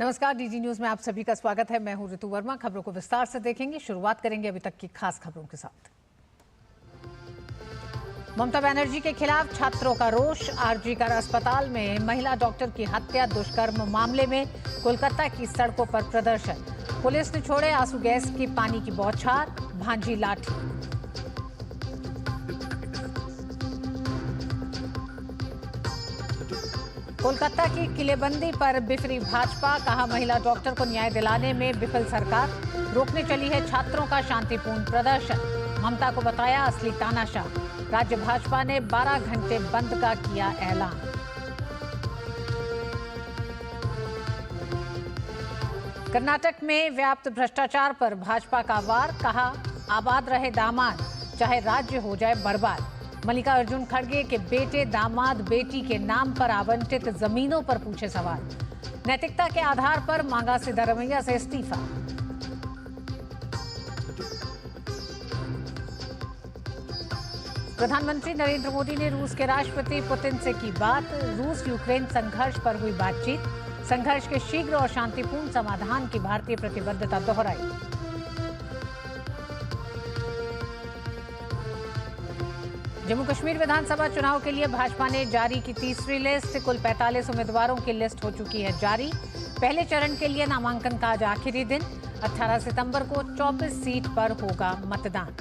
नमस्कार, DD news में आप सभी का स्वागत है। मैं हूं ऋतु वर्मा। खबरों को विस्तार से देखेंगे। शुरुआत करेंगे अभी तक की खास खबरों के साथ। ममता बनर्जी के खिलाफ छात्रों का रोष। आरजी कर अस्पताल में महिला डॉक्टर की हत्या दुष्कर्म मामले में कोलकाता की सड़कों पर प्रदर्शन। पुलिस ने छोड़े आंसू गैस की पानी की बौछार, भांजी लाठी। कोलकाता की किलेबंदी पर बिफरी भाजपा। कहा, महिला डॉक्टर को न्याय दिलाने में विफल सरकार। रोकने चली है छात्रों का शांतिपूर्ण प्रदर्शन। ममता को बताया असली तानाशाह। राज्य भाजपा ने 12 घंटे बंद का किया ऐलान। कर्नाटक में व्याप्त भ्रष्टाचार पर भाजपा का वार। कहा, आबाद रहे दामाद, चाहे राज्य हो जाए बर्बाद। मल्लिकार्जुन खड़गे के बेटे दामाद बेटी के नाम पर आवंटित जमीनों पर पूछे सवाल। नैतिकता के आधार पर मांगा सिद्धारमैया से इस्तीफा। प्रधानमंत्री नरेंद्र मोदी ने रूस के राष्ट्रपति पुतिन से की बात। रूस यूक्रेन संघर्ष पर हुई बातचीत। संघर्ष के शीघ्र और शांतिपूर्ण समाधान की भारतीय प्रतिबद्धता दोहराई। जम्मू कश्मीर विधानसभा चुनाव के लिए भाजपा ने जारी की तीसरी लिस्ट। कुल 45 उम्मीदवारों की लिस्ट हो चुकी है जारी। पहले चरण के लिए नामांकन का आज आखिरी दिन। 18 सितंबर को 24 सीट पर होगा मतदान।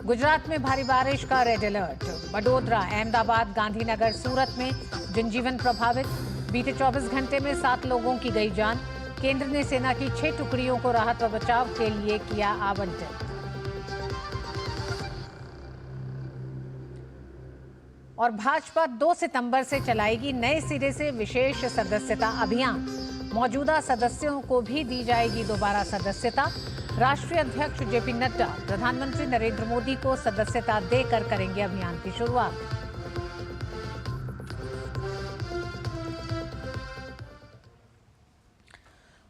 गुजरात में भारी बारिश का रेड अलर्ट। वडोदरा, अहमदाबाद, गांधीनगर, सूरत में जनजीवन प्रभावित। बीते 24 घंटे में 7 लोगों की गई जान। केंद्र ने सेना की 6 टुकड़ियों को राहत व बचाव के लिए किया आवंटन। और भाजपा 2 सितंबर से चलाएगी नए सिरे से विशेष सदस्यता अभियान। मौजूदा सदस्यों को भी दी जाएगी दोबारा सदस्यता। राष्ट्रीय अध्यक्ष जेपी नड्डा प्रधानमंत्री नरेंद्र मोदी को सदस्यता देकर करेंगे अभियान की शुरुआत।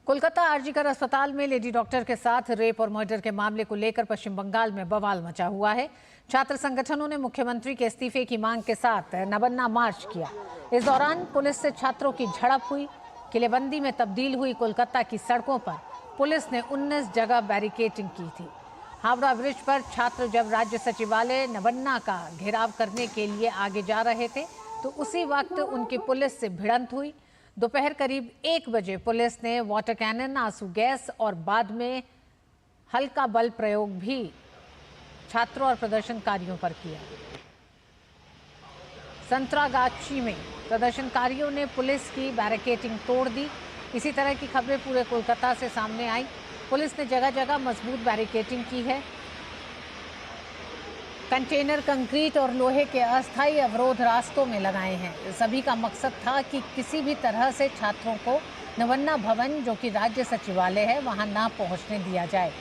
कोलकाता आरजी कर अस्पताल में लेडी डॉक्टर के साथ रेप और मर्डर के मामले को लेकर पश्चिम बंगाल में बवाल मचा हुआ है। छात्र संगठनों ने मुख्यमंत्री के इस्तीफे की मांग के साथ नबन्ना मार्च किया। इस दौरान पुलिस से छात्रों की झड़प हुई। किलेबंदी में तब्दील हुई कोलकाता की सड़कों पर पुलिस ने 19 जगह बैरिकेडिंग की थी। हावड़ा ब्रिज पर छात्र जब राज्य सचिवालय नबन्ना का घेराव करने के लिए आगे जा रहे थे तो उसी वक्त उनकी पुलिस से भिड़ंत हुई। दोपहर करीब 1 बजे पुलिस ने वाटर कैनन, आंसू गैस और बाद में हल्का बल प्रयोग भी छात्रों और प्रदर्शनकारियों पर किया। संतरागाछी में प्रदर्शनकारियों ने पुलिस की बैरिकेडिंग तोड़ दी। इसी तरह की खबरें पूरे कोलकाता से सामने आई। पुलिस ने जगह जगह मजबूत बैरिकेडिंग की है। कंटेनर, कंक्रीट और लोहे के अस्थायी अवरोध रास्तों में लगाए हैं। सभी का मकसद था कि किसी भी तरह से छात्रों को नबन्ना भवन, जो कि राज्य सचिवालय है, वहां ना पहुंचने दिया जाए।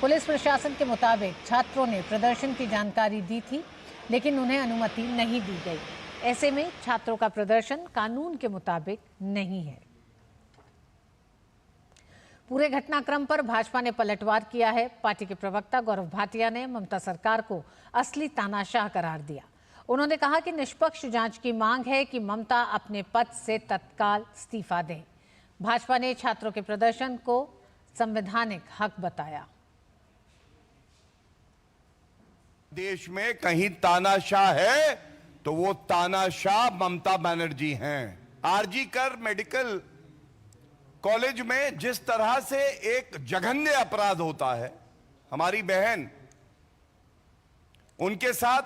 पुलिस प्रशासन के मुताबिक छात्रों ने प्रदर्शन की जानकारी दी थी, लेकिन उन्हें अनुमति नहीं दी गई। ऐसे में छात्रों का प्रदर्शन कानून के मुताबिक नहीं है। पूरे घटनाक्रम पर भाजपा ने पलटवार किया है। पार्टी के प्रवक्ता गौरव भाटिया ने ममता सरकार को असली तानाशाह करार दिया। उन्होंने कहा कि निष्पक्ष जांच की मांग है कि ममता अपने पद से तत्काल इस्तीफा दें। भाजपा ने छात्रों के प्रदर्शन को संवैधानिक हक बताया। देश में कहीं तानाशाह है तो वो तानाशाह ममता बनर्जी हैं। आरजी कर मेडिकल कॉलेज में जिस तरह से एक जघन्य अपराध होता है, हमारी बहन, उनके साथ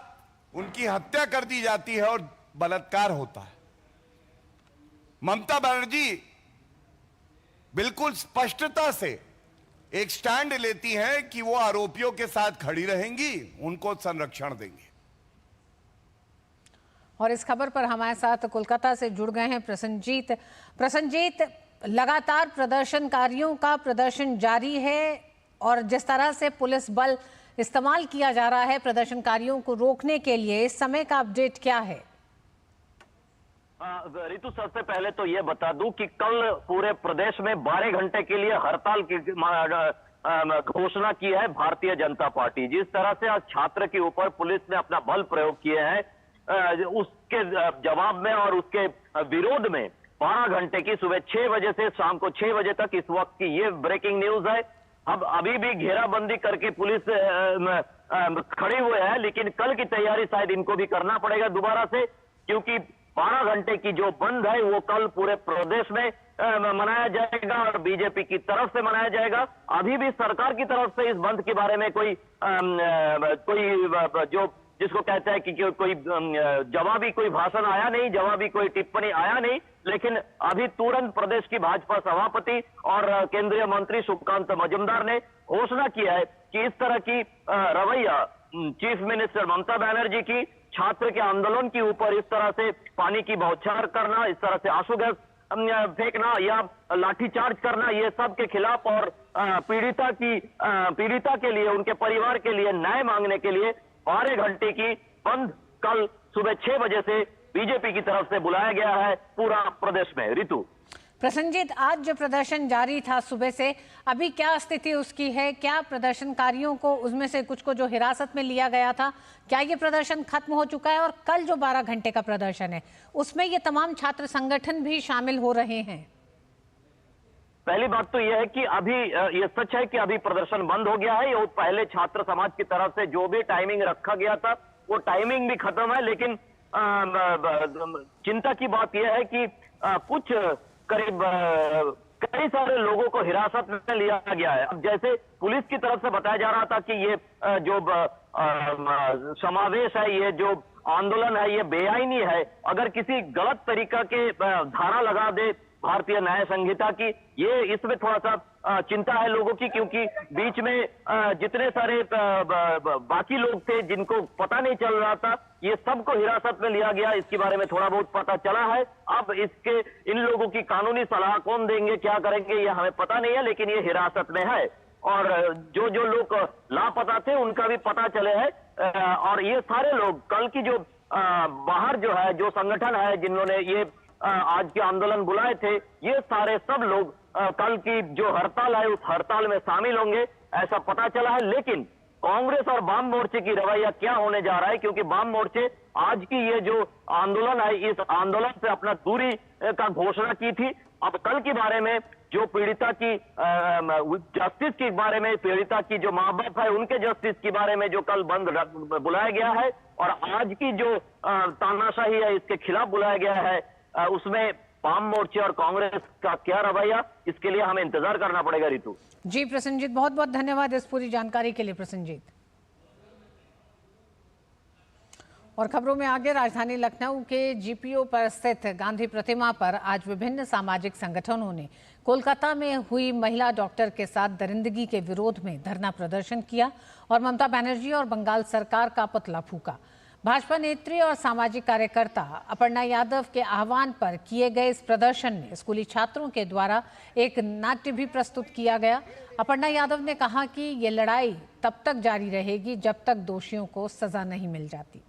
उनकी हत्या कर दी जाती है और बलात्कार होता है। ममता बनर्जी बिल्कुल स्पष्टता से एक स्टैंड लेती हैं कि वो आरोपियों के साथ खड़ी रहेंगी, उनको संरक्षण देंगी। और इस खबर पर हमारे साथ कोलकाता से जुड़ गए हैं प्रसन्नजीत। लगातार प्रदर्शनकारियों का प्रदर्शन जारी है और जिस तरह से पुलिस बल इस्तेमाल किया जा रहा है प्रदर्शनकारियों को रोकने के लिए, इस समय का अपडेट क्या है? ऋतु, सबसे पहले तो ये बता दूं कि कल पूरे प्रदेश में 12 घंटे के लिए हड़ताल की घोषणा की है भारतीय जनता पार्टी। जिस तरह से आज छात्र के ऊपर पुलिस ने अपना बल प्रयोग किए हैं, उसके जवाब में और उसके विरोध में 12 घंटे की सुबह 6 बजे से शाम को 6 बजे तक इस वक्त की ये ब्रेकिंग न्यूज है। अब अभी भी घेराबंदी करके पुलिस खड़े हुए हैं, लेकिन कल की तैयारी शायद इनको भी करना पड़ेगा दोबारा से, क्योंकि 12 घंटे की जो बंद है वो कल पूरे प्रदेश में मनाया जाएगा और बीजेपी की तरफ से मनाया जाएगा। अभी भी सरकार की तरफ से इस बंद के बारे में कोई जो जिसको कहते हैं कि कोई जवाबी कोई भाषण आया नहीं, जवाबी कोई टिप्पणी आया नहीं, लेकिन अभी तुरंत प्रदेश की भाजपा सभापति और केंद्रीय मंत्री सुकांत मजूमदार ने घोषणा किया है कि इस तरह की रवैया चीफ मिनिस्टर ममता बनर्जी की छात्र के आंदोलन के ऊपर इस तरह से पानी की बौछार करना, इस तरह से आंसू गैस फेंकना या लाठीचार्ज करना, ये सब के खिलाफ और पीड़िता के लिए, उनके परिवार के लिए न्याय मांगने के लिए 12 घंटे की बंद कल सुबह 6 बजे से बीजेपी की तरफ से बुलाया गया है पूरा प्रदेश में। ऋतु। प्रसन्नजीत, आज जो प्रदर्शन जारी था सुबह से, अभी क्या स्थिति उसकी है? क्या प्रदर्शनकारियों को, उसमें से कुछ को जो हिरासत में लिया गया था, क्या ये प्रदर्शन खत्म हो चुका है? और कल जो 12 घंटे का प्रदर्शन है उसमें ये तमाम छात्र संगठन भी शामिल हो रहे हैं? पहली बात तो यह है कि अभी ये सच है कि अभी प्रदर्शन बंद हो गया है। वो पहले छात्र समाज की तरफ से जो भी टाइमिंग रखा गया था वो टाइमिंग भी खत्म है, लेकिन चिंता की बात यह है कि कुछ करीब कई सारे लोगों को हिरासत में लिया गया है। अब जैसे पुलिस की तरफ से बताया जा रहा था कि ये जो समावेश है, ये जो आंदोलन है, ये बेआईनी है। अगर किसी गलत तरीका के धारा लगा दे भारतीय न्याय संहिता की, ये इसमें थोड़ा सा चिंता है लोगों की, क्योंकि बीच में जितने सारे बाकी लोग थे जिनको पता नहीं चल रहा था, ये सबको हिरासत में लिया गया। इसके बारे में थोड़ा बहुत पता चला है। अब इन लोगों की कानूनी सलाह कौन देंगे, क्या करेंगे, ये हमें पता नहीं है, लेकिन ये हिरासत में है। और जो लोग लापता थे उनका भी पता चले है। और ये सारे लोग कल की जो बाहर जो है, जो संगठन है जिन्होंने ये आज के आंदोलन बुलाए थे, ये सारे सब लोग कल की जो हड़ताल है उस हड़ताल में शामिल होंगे, ऐसा पता चला है। लेकिन कांग्रेस और वाम मोर्चे की रवैया क्या होने जा रहा है, क्योंकि वाम मोर्चे आज की ये जो आंदोलन है, इस आंदोलन से अपना दूरी का घोषणा की थी। अब कल के बारे में जो पीड़िता की जस्टिस के बारे में, पीड़िता की जो माँ बाप है उनके जस्टिस के बारे में जो कल बंद बुलाया गया है, और आज की जो तानाशाही है इसके खिलाफ बुलाया गया है, उसमें वाम मोर्चे और कांग्रेस का क्या रवैया, इसके लिए हमें इंतजार करना पड़ेगा। ऋतु जी, प्रसन्नजीत, बहुत बहुत धन्यवाद इस पूरी जानकारी के लिए। प्रसन्नजीत। और खबरों में आगे, राजधानी लखनऊ के जीपीओ पर स्थित गांधी प्रतिमा पर आज विभिन्न सामाजिक संगठनों ने कोलकाता में हुई महिला डॉक्टर के साथ दरिंदगी के विरोध में धरना प्रदर्शन किया और ममता बनर्जी और बंगाल सरकार का पुतला फूका। भाजपा नेत्री और सामाजिक कार्यकर्ता अपर्णा यादव के आह्वान पर किए गए इस प्रदर्शन में स्कूली छात्रों के द्वारा एक नाट्य भी प्रस्तुत किया गया। अपर्णा यादव ने कहा कि ये लड़ाई तब तक जारी रहेगी जब तक दोषियों को सजा नहीं मिल जाती।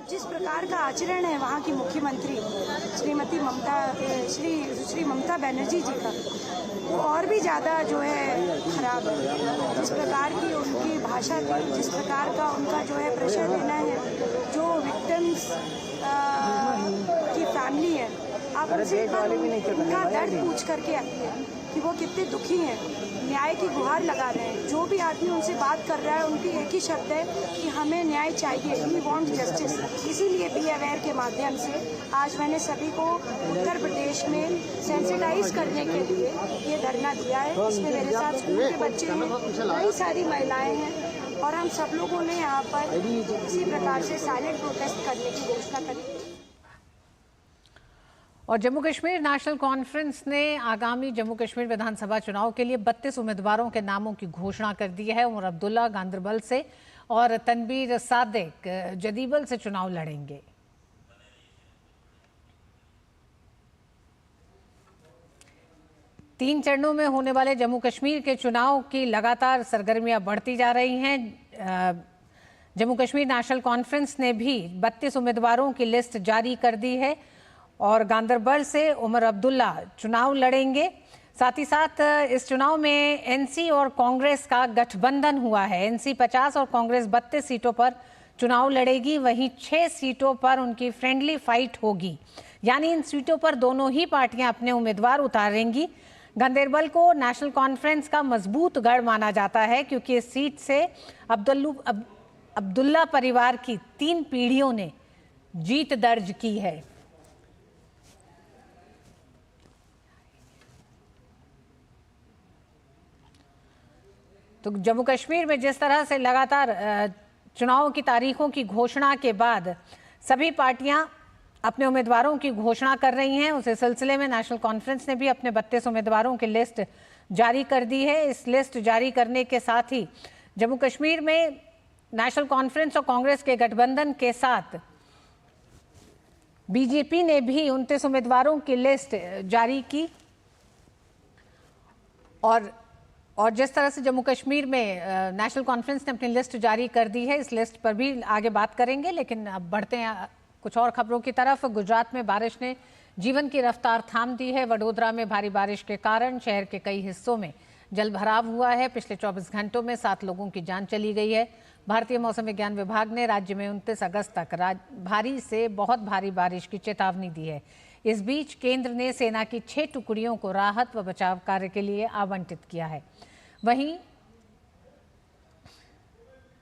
जिस प्रकार का आचरण है वहाँ की मुख्यमंत्री श्री ममता बनर्जी जी का, वो और भी ज़्यादा जो है खराब है। जिस प्रकार की उनकी भाषा थी, जिस प्रकार का उनका जो है प्रेशर देना है, जो विक्टिम्स की फैमिली है, आप उनसे उनका दर्द पूछ करके आइए कि वो कितने दुखी हैं, न्याय की गुहार लगा रहे हैं। जो भी आदमी उनसे बात कर रहा है उनकी एक ही शब्द है कि हमें न्याय चाहिए, वी वांट जस्टिस। इसीलिए बी अवेयर के माध्यम से आज मैंने सभी को उत्तर प्रदेश में सेंसिटाइज करने के लिए ये धरना दिया है। इसमें मेरे साथ स्कूल के बच्चे हैं, कई सारी महिलाएं हैं, और हम सब लोगों ने यहाँ पर इसी प्रकार से साइलेंट प्रोटेस्ट करने की घोषणा करी। और जम्मू कश्मीर नेशनल कॉन्फ्रेंस ने आगामी जम्मू कश्मीर विधानसभा चुनाव के लिए 32 उम्मीदवारों के नामों की घोषणा कर दी है। उमर अब्दुल्ला गांदरबल से और तनवीर सादिक जदीबल से चुनाव लड़ेंगे। तीन चरणों में होने वाले जम्मू कश्मीर के चुनाव की लगातार सरगर्मियां बढ़ती जा रही हैं। जम्मू कश्मीर नेशनल कॉन्फ्रेंस ने भी 32 उम्मीदवारों की लिस्ट जारी कर दी है और गांदरबल से उमर अब्दुल्ला चुनाव लड़ेंगे। साथ ही साथ इस चुनाव में एनसी और कांग्रेस का गठबंधन हुआ है। एनसी 50 और कांग्रेस 32 सीटों पर चुनाव लड़ेगी, वहीं 6 सीटों पर उनकी फ्रेंडली फाइट होगी। यानी इन सीटों पर दोनों ही पार्टियां अपने उम्मीदवार उतारेंगी। गंदेरबल को नेशनल कॉन्फ्रेंस का मजबूत गढ़ माना जाता है, क्योंकि इस सीट से अब्दुल्ला परिवार की 3 पीढ़ियों ने जीत दर्ज की है। तो जम्मू कश्मीर में जिस तरह से लगातार चुनाव की तारीखों की घोषणा के बाद सभी पार्टियां अपने उम्मीदवारों की घोषणा कर रही हैं, उसी सिलसिले में नेशनल कॉन्फ्रेंस ने भी अपने 32 उम्मीदवारों की लिस्ट जारी कर दी है। इस लिस्ट जारी करने के साथ ही जम्मू कश्मीर में नेशनल कॉन्फ्रेंस और कांग्रेस के गठबंधन के साथ बीजेपी ने भी 29 उम्मीदवारों की लिस्ट जारी की। और जिस तरह से जम्मू कश्मीर में नेशनल कॉन्फ्रेंस ने अपनी लिस्ट जारी कर दी है, इस लिस्ट पर भी आगे बात करेंगे। लेकिन अब बढ़ते हैं कुछ और खबरों की तरफ। गुजरात में बारिश ने जीवन की रफ्तार थाम दी है। वडोदरा में भारी बारिश के कारण शहर के कई हिस्सों में जलभराव हुआ है। पिछले 24 घंटों में 7 लोगों की जान चली गई है। भारतीय मौसम विज्ञान विभाग ने राज्य में 29 अगस्त तक भारी से बहुत भारी बारिश की चेतावनी दी है। इस बीच केंद्र ने सेना की 6 टुकड़ियों को राहत व बचाव कार्य के लिए आवंटित किया है। वहीं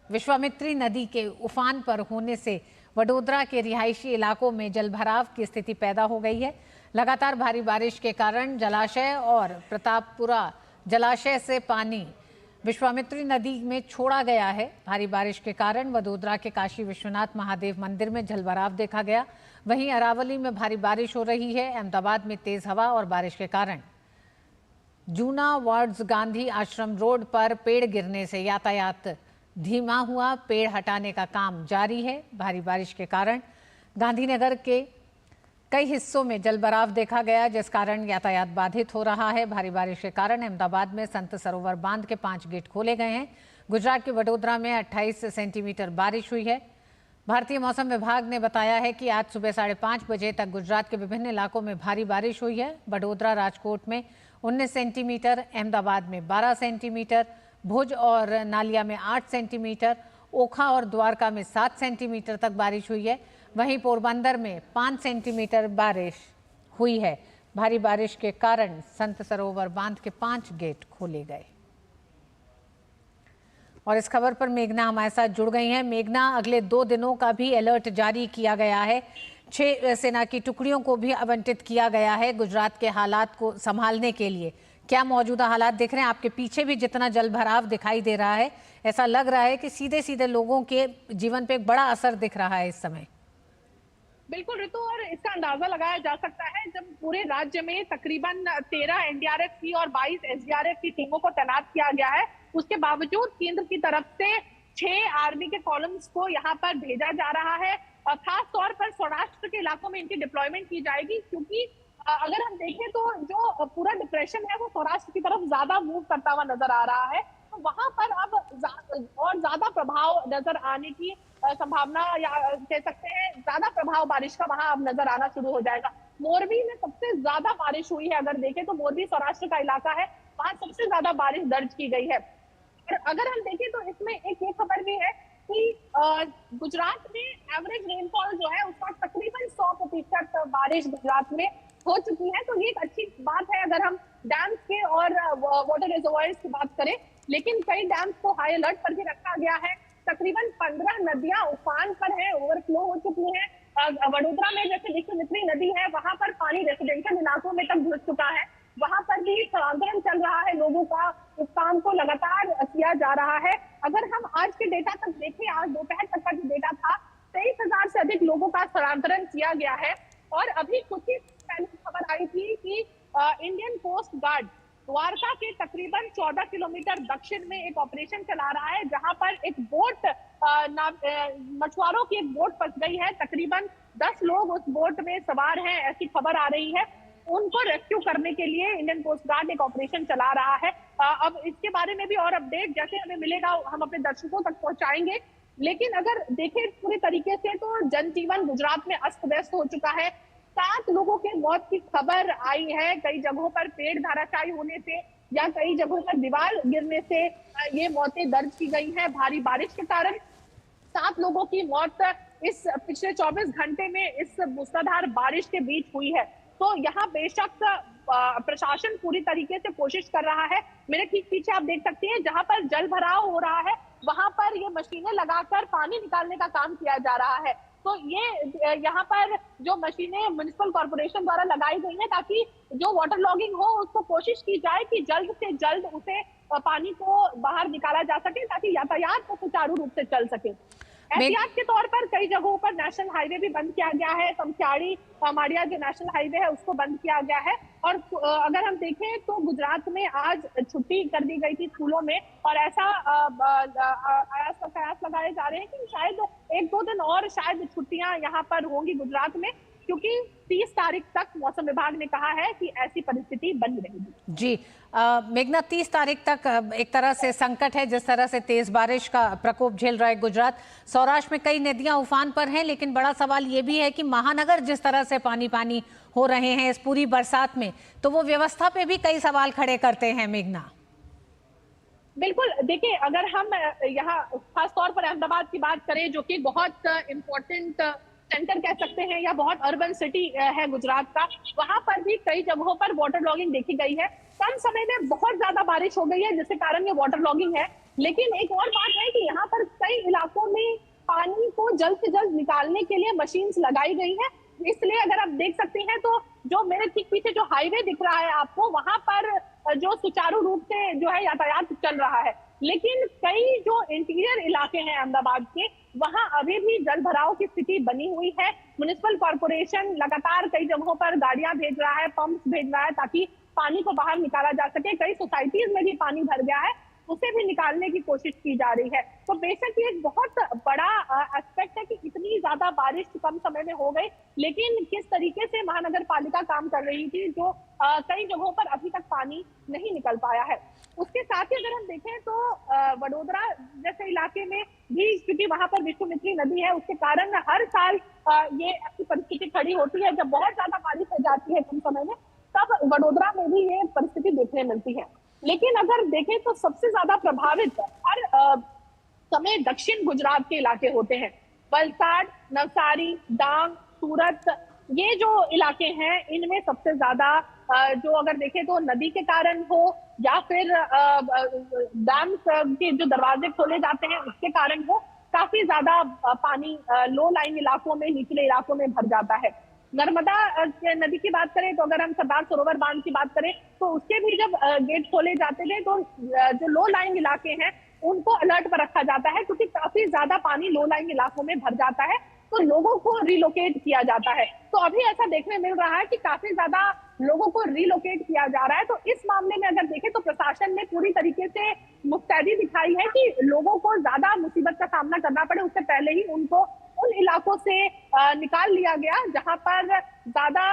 विश्वामित्री नदी के उफान पर होने से वडोदरा के रिहायशी इलाकों में जलभराव की स्थिति पैदा हो गई है। लगातार भारी बारिश के कारण जलाशय और प्रतापपुरा जलाशय से पानी विश्वामित्री नदी में छोड़ा गया है। भारी बारिश के कारण वडोदरा के काशी विश्वनाथ महादेव मंदिर में जलभराव देखा गया। वहीं अरावली में भारी बारिश हो रही है। अहमदाबाद में तेज हवा और बारिश के कारण जूना वार्ड्स गांधी आश्रम रोड पर पेड़ गिरने से यातायात धीमा हुआ। पेड़ हटाने का काम जारी है। भारी बारिश के कारण गांधीनगर के कई हिस्सों में जलभराव देखा गया, जिस कारण यातायात बाधित हो रहा है। भारी बारिश के कारण अहमदाबाद में संत सरोवर बांध के 5 गेट खोले गए हैं। गुजरात के वडोदरा में 28 सेंटीमीटर बारिश हुई है। भारतीय मौसम विभाग ने बताया है कि आज सुबह 5:30 बजे तक गुजरात के विभिन्न इलाकों में भारी बारिश हुई है। वडोदरा राजकोट में 19 सेंटीमीटर, अहमदाबाद में 12 सेंटीमीटर, भुज और नालिया में 8 सेंटीमीटर, ओखा और द्वारका में 7 सेंटीमीटर तक बारिश हुई है। वहीं पोरबंदर में 5 सेंटीमीटर बारिश हुई है। भारी बारिश के कारण संत सरोवर बांध के 5 गेट खोले गए। और इस खबर पर मेघना हमारे साथ जुड़ गई हैं। मेघना, अगले 2 दिनों का भी अलर्ट जारी किया गया है। 6 सेना की टुकड़ियों को भी आवंटित किया गया है गुजरात के हालात को संभालने के लिए। क्या मौजूदा हालात दिख रहे हैं? आपके पीछे भी जितना जलभराव दिखाई दे रहा है, ऐसा लग रहा है कि सीधे सीधे लोगों के जीवन पे एक बड़ा असर दिख रहा है इस समय। बिल्कुल ऋतु, और इसका अंदाजा लगाया जा सकता है जब पूरे राज्य में तकरीबन 13 एनडीआरएफ की और 22 एसडीआरएफ की टीमों को तैनात किया गया है, उसके बावजूद केंद्र की तरफ से 6 आर्मी के कॉलम्स को यहाँ पर भेजा जा रहा है। और खास तौर पर सौराष्ट्र के इलाकों में इनकी डिप्लॉयमेंट की जाएगी, क्योंकि अगर हम देखें तो जो पूरा डिप्रेशन है वो सौराष्ट्र की तरफ ज्यादा मूव करता हुआ नजर आ रहा है। तो वहां पर अब और ज्यादा प्रभाव नजर आने की संभावना, या कह सकते हैं ज्यादा प्रभाव बारिश का वहां अब नजर आना शुरू हो जाएगा। मोरबी में सबसे ज्यादा बारिश हुई है, अगर देखें तो मोरबी सौराष्ट्र का इलाका है, वहां सबसे ज्यादा बारिश दर्ज की गई है। और अगर हम देखें तो इसमें एक ये खबर भी है कि गुजरात में एवरेज रेनफॉल जो है उसका तकरीबन 100% बारिश गुजरात में हो चुकी है। तो ये एक अच्छी बात है अगर हम डैम्स के और वाटर रिजर्वॉयर्स की बात करें। लेकिन कई डैम्स को हाई अलर्ट पर भी रखा गया है। तकरीबन 15 नदियां उफान पर है, ओवरफ्लो हो चुकी हैं। वडोदरा में जैसे विश्वामित्री नदी है, वहां पर पानी रेसिडेंशियल इलाकों में तक घुस चुका है। वहां पर भी स्थलांतरण चल रहा है लोगों का, इस काम को लगातार किया जा रहा है। अगर हम आज के डेटा तक देखें, आज दोपहर तक का जो डेटा था, 23,000 से अधिक लोगों का स्थलांतरण किया गया है। और अभी कुछ ही पहले खबर आई थी कि इंडियन कोस्ट गार्ड द्वारका के तकरीबन 14 किलोमीटर दक्षिण में एक ऑपरेशन चला रहा है, जहां पर एक बोट मछुआरों की एक बोट फंस गई है। तकरीबन 10 लोग उस बोट में सवार हैं, ऐसी खबर आ रही है। उनको रेस्क्यू करने के लिए इंडियन कोस्ट गार्ड एक ऑपरेशन चला रहा है। अब इसके बारे में भी और अपडेट जैसे हमें मिलेगा हम अपने दर्शकों तक पहुंचाएंगे। लेकिन अगर देखें पूरी तरीके से तो जनजीवन गुजरात में अस्त व्यस्त हो चुका है। 7 लोगों के मौत की खबर आई है। कई जगहों पर पेड़ धराशायी होने से या कई जगहों पर दीवार गिरने से ये मौतें दर्ज की गई हैं। भारी बारिश के कारण 7 लोगों की मौत इस पिछले 24 घंटे में इस मूसलाधार बारिश के बीच हुई है। तो यहाँ बेशक प्रशासन पूरी तरीके से कोशिश कर रहा है। मेरे ठीक पीछे आप देख सकते हैं, जहां पर जल भराव हो रहा है वहां पर ये मशीनें लगाकर पानी निकालने का काम किया जा रहा है। तो ये यहाँ पर जो मशीनें म्युनिसिपल कॉर्पोरेशन द्वारा लगाई गई हैं ताकि जो वाटर लॉगिंग हो उसको कोशिश की जाए कि जल्द से जल्द उसे पानी को बाहर निकाला जा सके ताकि यातायात को सुचारू रूप से चल सके। एहतियात के तौर पर कई जगहों पर नेशनल हाईवे भी बंद किया गया है। समख्याड़ी माड़िया जो नेशनल हाईवे है उसको बंद किया गया है। और अगर हम देखें तो गुजरात में आज छुट्टी कर दी गई थी स्कूलों में, और ऐसा कयास लगाए जा रहे हैं कि शायद 1-2 दिन और शायद छुट्टियां यहाँ पर होंगी गुजरात में, क्योंकि 30 तारीख तक मौसम विभाग ने कहा है कि ऐसी परिस्थिति बनी रहेगी। जी मेघना, 30 तारीख तक एक तरह से संकट है। जिस तरह से तेज बारिश का प्रकोप झेल रहा है गुजरात, सौराष्ट्र में कई नदियां उफान पर हैं, लेकिन बड़ा सवाल ये भी है कि महानगर जिस तरह से पानी पानी हो रहे हैं इस पूरी बरसात में, तो वो व्यवस्था पे भी कई सवाल खड़े करते हैं। मेघना, बिल्कुल, देखिए अगर हम यहाँ खास तौर पर अहमदाबाद की बात करें जो कि बहुत इम्पोर्टेंट सेंटर कह सकते हैं या बहुत अर्बन सिटी है गुजरात का, वहां पर भी कई जगहों पर वाटर लॉगिंग देखी गई है। कम समय में बहुत ज्यादा बारिश हो गई है जिसके कारण ये वाटर लॉगिंग है। लेकिन एक और बात है कि यहाँ पर कई इलाकों में पानी को जल्द से जल्द निकालने के लिए मशीन्स लगाई गई है। इसलिए अगर आप देख सकते हैं तो जो मेरे ठीक पीछे जो हाईवे दिख रहा है आपको, वहां पर जो सुचारू रूप से जो है यातायात चल रहा है। लेकिन कई जो इंटीरियर इलाके हैं अहमदाबाद के, वहां अभी भी जल भराव की स्थिति बनी हुई है। म्युनिसिपल कॉर्पोरेशन लगातार कई जगहों पर गाड़ियां भेज रहा है, पंप्स भेज रहा है ताकि पानी को बाहर निकाला जा सके। कई सोसाइटीज में भी पानी भर गया है, उसे भी निकालने की कोशिश की जा रही है। तो बेशक ये एक बहुत बड़ा एस्पेक्ट है कि इतनी ज्यादा बारिश कम समय में हो गई, लेकिन किस तरीके से महानगर पालिका काम कर रही थी जो कई जगहों पर अभी तक पानी नहीं निकल पाया है। उसके साथ ही अगर हम देखें तो वडोदरा जैसे इलाके में भी, क्योंकि वहां पर विश्वामित्री नदी है, उसके कारण हर साल ये ऐसी परिस्थिति खड़ी होती है। जब बहुत ज्यादा बारिश हो जाती है कम समय में, तब वडोदरा में भी ये परिस्थिति देखने मिलती है। लेकिन अगर देखें तो सबसे ज्यादा प्रभावित हर समय दक्षिण गुजरात के इलाके होते हैं। वलसाड, नवसारी, डांग, सूरत, ये जो इलाके हैं इनमें सबसे ज्यादा जो अगर देखें तो नदी के कारण हो या फिर डैम के जो दरवाजे खोले जाते हैं उसके कारण हो, काफी ज्यादा पानी लो लाइन इलाकों में, निचले इलाकों में भर जाता है। नर्मदा नदी की बात करें तो अगर हम सरदार सरोवर बांध की बात करें तो उसके भी जब गेट खोले जाते थे तो जो लो लाइन इलाके हैं उनको अलर्ट पर रखा जाता है, क्योंकि काफी ज्यादा पानी लो लाइन इलाकों में भर जाता है, तो लोगों को रिलोकेट किया जाता है। तो अभी ऐसा देखने मिल रहा है कि काफी ज्यादा लोगों को रिलोकेट किया जा रहा है। तो इस मामले में अगर देखें तो प्रशासन ने पूरी तरीके से मुस्तैदी दिखाई है कि लोगों को ज्यादा मुसीबत का सामना करना पड़े, उससे पहले ही उनको उन इलाकों से निकाल लिया गया जहां पर ज्यादा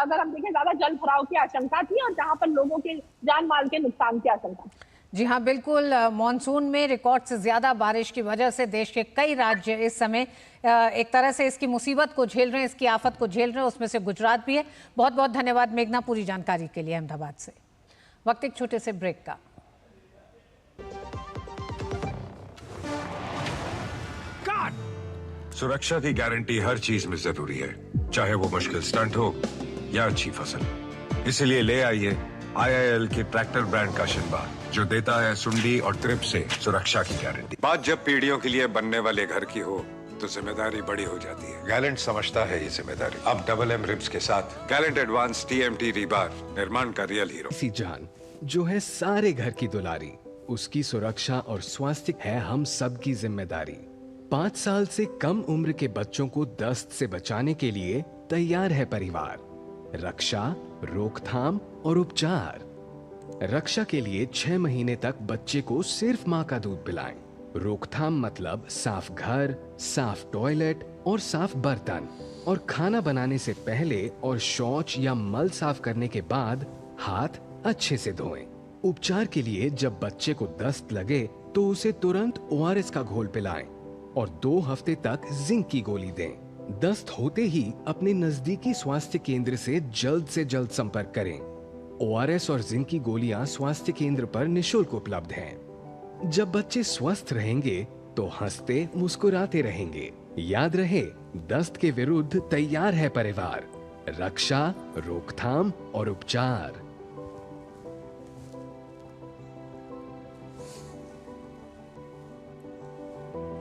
अगर हम देखें ज्यादा जल भराव की आशंका थी और जहां पर लोगों के जान माल के नुकसान की आशंका थी। जी हाँ, बिल्कुल। मॉनसून में रिकॉर्ड से ज्यादा बारिश की वजह से देश के कई राज्य इस समय एक तरह से इसकी मुसीबत को झेल रहे हैं, इसकी आफत को झेल रहे हैं, उसमें से गुजरात भी है। बहुत बहुत धन्यवाद मेघना पूरी जानकारी के लिए अहमदाबाद से। वक्त एक छोटे से ब्रेक का। सुरक्षा की गारंटी हर चीज में जरूरी है, चाहे वो मुश्किल स्टंट हो या अच्छी फसल। इसलिए ले आइए IIL के ट्रैक्टर ब्रांड का शिनबा, जो देता है सुंडी और ट्रिप से सुरक्षा की गारंटी। बात जब पीढ़ियों के लिए बनने वाले घर की हो तो जिम्मेदारी बड़ी हो जाती है। गैलेंट समझता है ये जिम्मेदारी। अब MM रिब्स के साथ गैलेंट एडवांस TMT रीबार, निर्माण का रियल हीरो। ऐसी जान जो है सारे घर की दुलारी, उसकी सुरक्षा और स्वास्थ्य है हम सब की जिम्मेदारी। 5 साल से कम उम्र के बच्चों को दस्त से बचाने के लिए तैयार है परिवार। रक्षा, रोकथाम और उपचार। रक्षा के लिए 6 महीने तक बच्चे को सिर्फ माँ का दूध पिलाएं। रोकथाम मतलब साफ घर, साफ टॉयलेट और साफ बर्तन, और खाना बनाने से पहले और शौच या मल साफ करने के बाद हाथ अच्छे से धोएं। उपचार के लिए जब बच्चे को दस्त लगे तो उसे तुरंत ORS का घोल पिलाएं और 2 हफ्ते तक जिंक की गोली दें। दस्त होते ही अपने नजदीकी स्वास्थ्य केंद्र से जल्द संपर्क करें। ORS और जिंक की गोलियां स्वास्थ्य केंद्र पर निशुल्क उपलब्ध हैं। जब बच्चे स्वस्थ रहेंगे तो हंसते मुस्कुराते रहेंगे। याद रहे, दस्त के विरुद्ध तैयार है परिवार। रक्षा, रोकथाम और उपचार।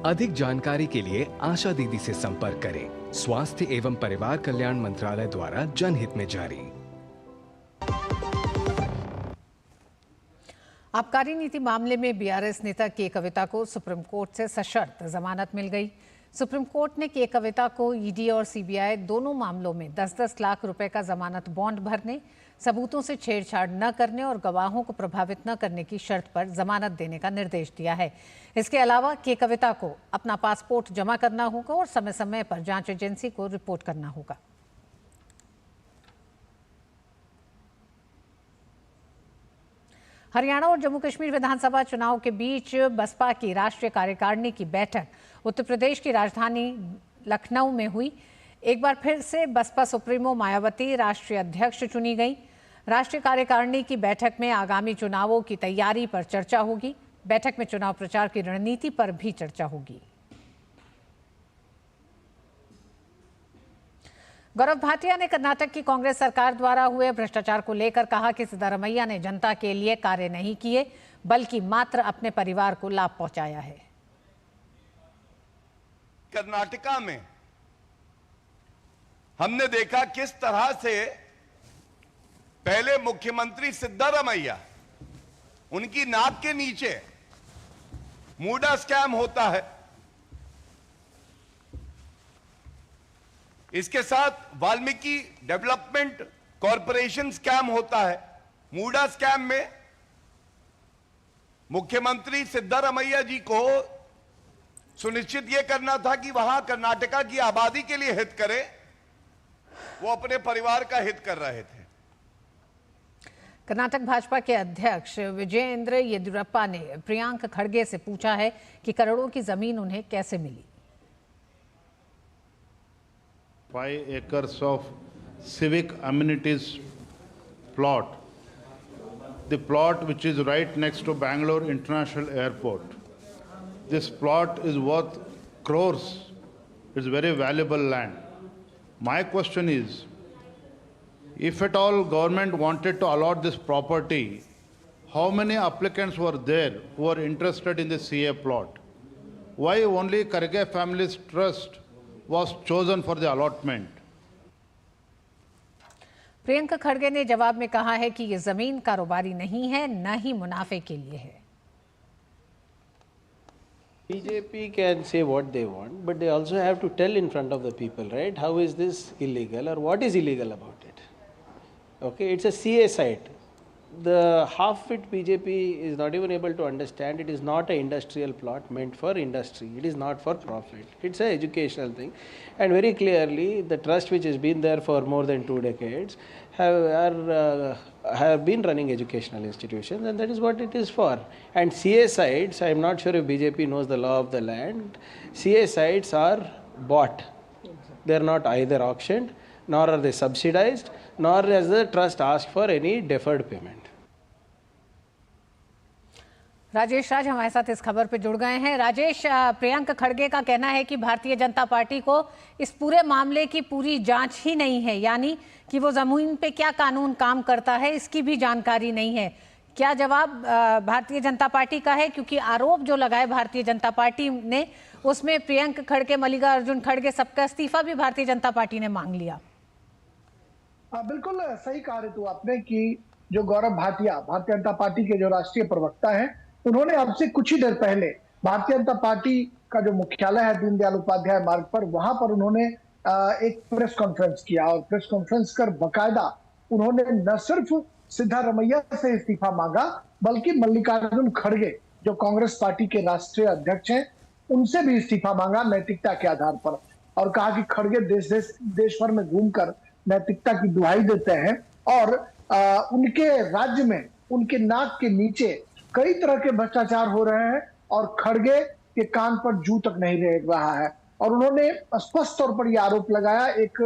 अधिक जानकारी के लिए आशा दीदी से संपर्क करें। स्वास्थ्य एवं परिवार कल्याण मंत्रालय द्वारा जनहित में जारी। आबकारी नीति मामले में बीआरएस नेता के कविता को सुप्रीम कोर्ट से सशर्त जमानत मिल गई। सुप्रीम कोर्ट ने के कविता को ईडी और सीबीआई दोनों मामलों में 10-10 लाख रुपए का जमानत बॉन्ड भरने, सबूतों से छेड़छाड़ न करने और गवाहों को प्रभावित न करने की शर्त पर जमानत देने का निर्देश दिया है। इसके अलावा के कविता को अपना पासपोर्ट जमा करना होगा और समय समय पर जांच एजेंसी को रिपोर्ट करना होगा। हरियाणा और जम्मू कश्मीर विधानसभा चुनाव के बीच बसपा की राष्ट्रीय कार्यकारिणी की बैठक उत्तर प्रदेश की राजधानी लखनऊ में हुई। एक बार फिर से बसपा सुप्रीमो मायावती राष्ट्रीय अध्यक्ष चुनी गई। राष्ट्रीय कार्यकारिणी की बैठक में आगामी चुनावों की तैयारी पर चर्चा होगी। बैठक में चुनाव प्रचार की रणनीति पर भी चर्चा होगी। गौरव भाटिया ने कर्नाटक की कांग्रेस सरकार द्वारा हुए भ्रष्टाचार को लेकर कहा कि सिद्धारमैया ने जनता के लिए कार्य नहीं किए, बल्कि मात्र अपने परिवार को लाभ पहुंचाया है। कर्नाटका में हमने देखा किस तरह से पहले मुख्यमंत्री सिद्धारमैया, उनकी नाक के नीचे मूडा स्कैम होता है। इसके साथ वाल्मीकि डेवलपमेंट कॉरपोरेशन स्कैम होता है। मूडा स्कैम में मुख्यमंत्री सिद्धारमैया जी को सुनिश्चित यह करना था कि वहां कर्नाटका की आबादी के लिए हित करे, वो अपने परिवार का हित कर रहे थे। कर्नाटक भाजपा के अध्यक्ष विजयेंद्र येदियुरप्पा ने प्रियंक खड़गे से पूछा है कि करोड़ों की जमीन उन्हें कैसे मिली। 5 acres of civic amenities plot, the plot which is right next to Bangalore International Airport. This plot is worth crores. It's very valuable land. My question is, if at all government wanted to allot this property, how many applicants were there who were interested in the CA plot? Why only Kharge Family's Trust was chosen for the allotment? Priyanka खड़गे ने जवाब में कहा है कि ये जमीन कारोबारी नहीं है, न ही मुनाफे के लिए है। BJP can say what they want, but they also have to tell in front of the people, right? How is this illegal or what is illegal about it? Okay, it's a CA site. The half-wit BJP is not even able to understand it is not an industrial plot meant for industry. It is not for profit. It's an educational thing. And very clearly, the trust which has been there for more than 2 decades have been running educational institutions, and that is what it is for. And CA sites, I am not sure if BJP knows the law of the land, CA sites are bought. They are not either auctioned, nor are they subsidized, nor has the trust asked for any deferred payment. Rajesh Raj हमारे साथ इस खबर पे जुड़ गए हैं। राजेश, प्रियंक खड़गे का कहना है कि भारतीय जनता पार्टी को इस पूरे मामले की पूरी जांच ही नहीं है, यानी कि वो जमीन पे क्या कानून काम करता है इसकी भी जानकारी नहीं है। क्या जवाब भारतीय जनता पार्टी का है? क्योंकि आरोप जो लगाए भारतीय जनता पार्टी ने, उसमें प्रियंक खड़गे, मल्लिकार्जुन खड़गे, सबका इस्तीफा भी भारतीय जनता पार्टी ने मांग लिया। बिल्कुल सही कहा ऋतु आपने कि जो गौरव भाटिया, भारतीय जनता पार्टी के जो राष्ट्रीय प्रवक्ता हैं, उन्होंने अब से कुछ ही देर पहले भारतीय जनता पार्टी का जो मुख्यालय है दीनदयाल उपाध्याय मार्ग पर, वहां पर उन्होंने एक प्रेस कॉन्फ्रेंस किया और प्रेस कॉन्फ्रेंस कर बकायदा उन्होंने न सिर्फ सिद्धारमैया से इस्तीफा मांगा, बल्कि मल्लिकार्जुन खड़गे जो कांग्रेस पार्टी के राष्ट्रीय अध्यक्ष हैं, उनसे भी इस्तीफा मांगा नैतिकता के आधार पर, और कहा कि खड़गे देश भर में घूमकर नैतिकता की दुहाई देते हैं और उनके राज्य में उनके नाक के नीचे कई तरह के भ्रष्टाचार हो रहे हैं और खड़गे के कान पर जू तक नहीं रह रहा है। और उन्होंने स्पष्ट तौर पर यह आरोप लगाया एक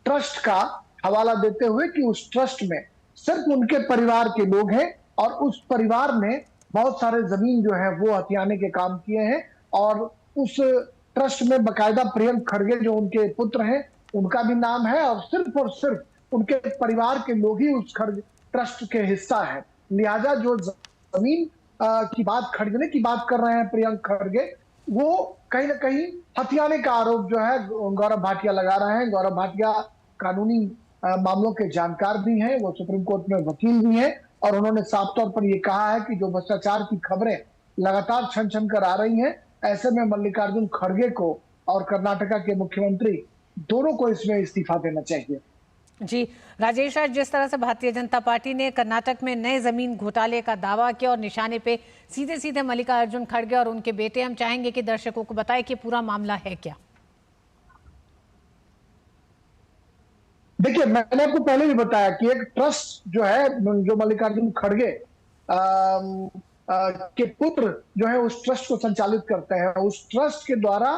ट्रस्ट का हवाला देते हुए कि उस ट्रस्ट में सिर्फ उनके परिवार के लोग हैं और उस परिवार ने बहुत सारे जमीन जो है वो हथियाने के काम किए हैं और उस ट्रस्ट में बकायदा प्रियंक खड़गे जो उनके पुत्र हैं उनका भी नाम है और सिर्फ उनके परिवार के लोग ही उस खड़गे ट्रस्ट के हिस्सा है। लिहाजा जो जमीन की बात खड़गने की बात कर रहे हैं प्रियंक खड़गे, वो कहीं ना कहीं हथियाने का आरोप जो है गौरव भाटिया लगा रहे हैं। गौरव भाटिया कानूनी मामलों के जानकार भी हैं, वो सुप्रीम कोर्ट में वकील भी हैं और उन्होंने साफ तौर पर यह कहा है कि जो भ्रष्टाचार की खबरें लगातार छन छन कर आ रही हैं, ऐसे में मल्लिकार्जुन खड़गे को और कर्नाटका के मुख्यमंत्री दोनों को इसमें इस्तीफा देना चाहिए। जी राजेश, आज जिस तरह से भारतीय जनता पार्टी ने कर्नाटक में नए जमीन घोटाले का दावा किया और निशाने पे सीधे सीधे मल्लिकार्जुन खड़गे और उनके बेटे, हम चाहेंगे कि दर्शकों को बताएं कि पूरा मामला है क्या। देखिए, मैंने आपको पहले भी बताया कि एक ट्रस्ट जो है, जो मल्लिकार्जुन खड़गे के पुत्र जो है उस ट्रस्ट को संचालित करते हैं, उस ट्रस्ट के द्वारा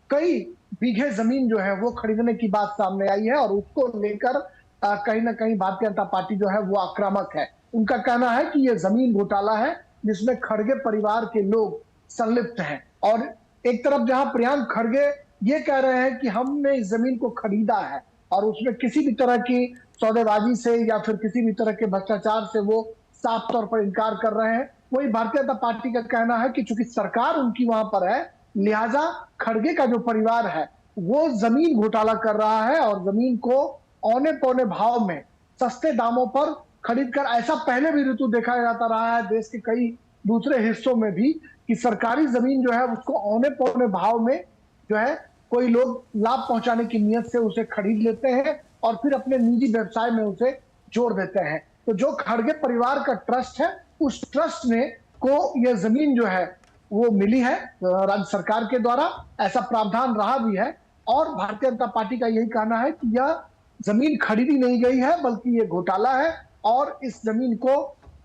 कई बीघे जमीन जो है वो खरीदने की बात सामने आई है और उसको लेकर कहीं ना कहीं भारतीय जनता पार्टी जो है वो आक्रामक है। उनका कहना है कि ये जमीन घोटाला है जिसमें खड़गे परिवार के लोग संलिप्त हैं और एक तरफ जहां प्रियंक खड़गे ये कह रहे हैं कि हमने इस जमीन को खरीदा है और उसमें किसी भी तरह की सौदेबाजी से या फिर किसी भी तरह के भ्रष्टाचार से वो साफ तौर पर इनकार कर रहे हैं, वही भारतीय जनता पार्टी का कहना है कि चूंकि सरकार उनकी वहां पर है, लिहाजा खड़गे का जो परिवार है वो जमीन घोटाला कर रहा है और जमीन को औने पौने भाव में सस्ते दामों पर खरीद कर, ऐसा पहले भी ऋतु देखा जाता रहा है देश के कई दूसरे हिस्सों में भी कि सरकारी जमीन जो है उसको औने पौने भाव में जो है कोई लोग लाभ पहुंचाने की नीयत से उसे खरीद लेते हैं और फिर अपने निजी व्यवसाय में उसे जोड़ देते हैं। तो जो खड़गे परिवार का ट्रस्ट है, उस ट्रस्ट में को यह जमीन जो है वो मिली है राज्य सरकार के द्वारा, ऐसा प्रावधान रहा भी है और भारतीय जनता पार्टी का यही कहना है कि यह जमीन खरीदी नहीं गई है बल्कि ये घोटाला है और इस जमीन को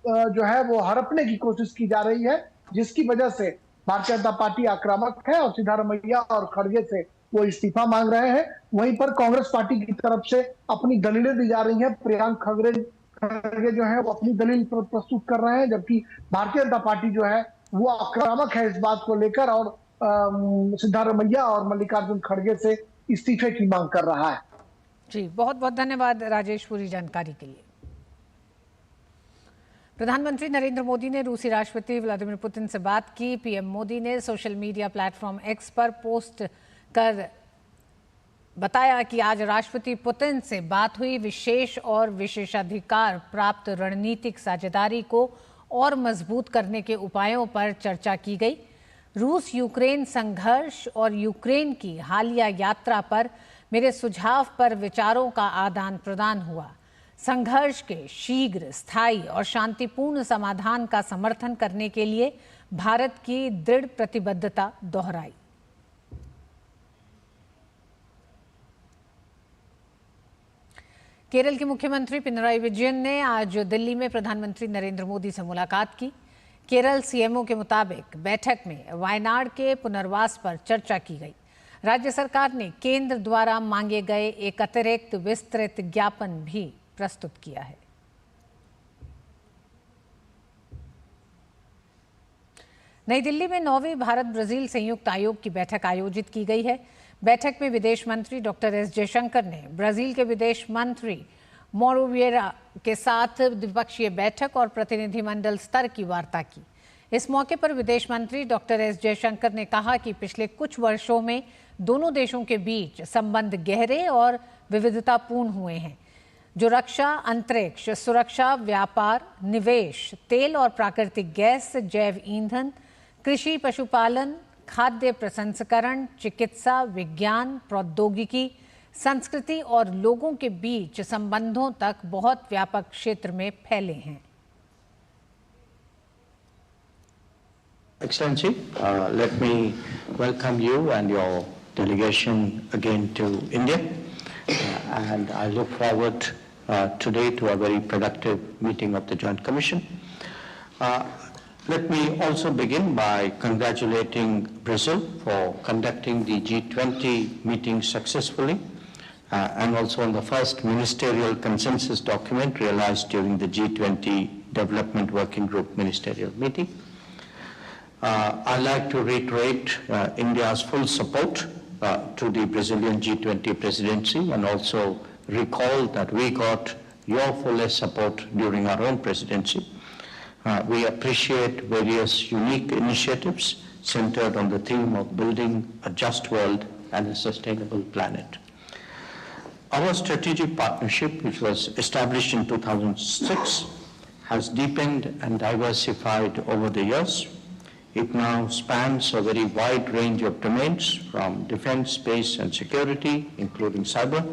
जो है वो हड़पने की कोशिश की जा रही है, जिसकी वजह से भारतीय जनता पार्टी आक्रामक है और सिद्धारमैया और खड़गे से वो इस्तीफा मांग रहे हैं। वहीं पर कांग्रेस पार्टी की तरफ से अपनी दलीलें दी जा रही हैं। प्रियंक खड़गे जो है वो अपनी दलील प्रस्तुत कर रहे हैं, जबकि भारतीय जनता पार्टी जो है वो आक्रामक है इस बात को लेकर और सिद्धारमैया और मल्लिकार्जुन खड़गे से इस्तीफे की मांग कर रहा है। जी बहुत बहुत धन्यवाद राजेश पूरी जानकारी के लिए। प्रधानमंत्री नरेंद्र मोदी ने रूसी राष्ट्रपति व्लादिमीर पुतिन से बात की। पीएम मोदी ने सोशल मीडिया प्लेटफॉर्म एक्स पर पोस्ट कर बताया कि आज राष्ट्रपति पुतिन से बात हुई। विशेष और विशेषाधिकार प्राप्त रणनीतिक साझेदारी को और मजबूत करने के उपायों पर चर्चा की गई। रूस यूक्रेन संघर्ष और यूक्रेन की हालिया यात्रा पर मेरे सुझाव पर विचारों का आदान प्रदान हुआ। संघर्ष के शीघ्र, स्थायी और शांतिपूर्ण समाधान का समर्थन करने के लिए भारत की दृढ़ प्रतिबद्धता दोहराई। केरल के मुख्यमंत्री पिनराई विजयन ने आज दिल्ली में प्रधानमंत्री नरेंद्र मोदी से मुलाकात की। केरल सीएमओ के मुताबिक बैठक में वायनाड के पुनर्वास पर चर्चा की गई। राज्य सरकार ने केंद्र द्वारा मांगे गए एक अतिरिक्त विस्तृत ज्ञापन भी प्रस्तुत किया है। नई दिल्ली में 9वीं भारत ब्राजील संयुक्त आयोग की बैठक आयोजित की गई है। बैठक में विदेश मंत्री डॉक्टर एस जयशंकर ने ब्राजील के विदेश मंत्री मोरो विएरा के साथ द्विपक्षीय बैठक और प्रतिनिधिमंडल स्तर की वार्ता की। इस मौके पर विदेश मंत्री डॉक्टर एस जयशंकर ने कहा कि पिछले कुछ वर्षों में दोनों देशों के बीच संबंध गहरे और विविधतापूर्ण हुए हैं, जो रक्षा, अंतरिक्ष सुरक्षा, व्यापार, निवेश, तेल और प्राकृतिक गैस, जैव ईंधन, कृषि, पशुपालन, खाद्य प्रसंस्करण, चिकित्सा, विज्ञान, प्रौद्योगिकी, संस्कृति और लोगों के बीच संबंधों तक बहुत व्यापक क्षेत्र में फैले हैं। Excellency, let me welcome you and your delegation again to India, and I look forward today to a very productive meeting of the Joint Commission. Let me also begin by congratulating Brazil for conducting the G20 meeting successfully and also on the first ministerial consensus document realized during the G20 Development Working Group ministerial meeting. I'd like to reiterate India's full support to the Brazilian G20 presidency and also recall that we got your fullest support during our own presidency. We appreciate various unique initiatives centered on the theme of building a just world and a sustainable planet. Our strategic partnership, which was established in 2006, has deepened and diversified over the years. It now spans a very wide range of domains, from defense, space, and security, including cyber,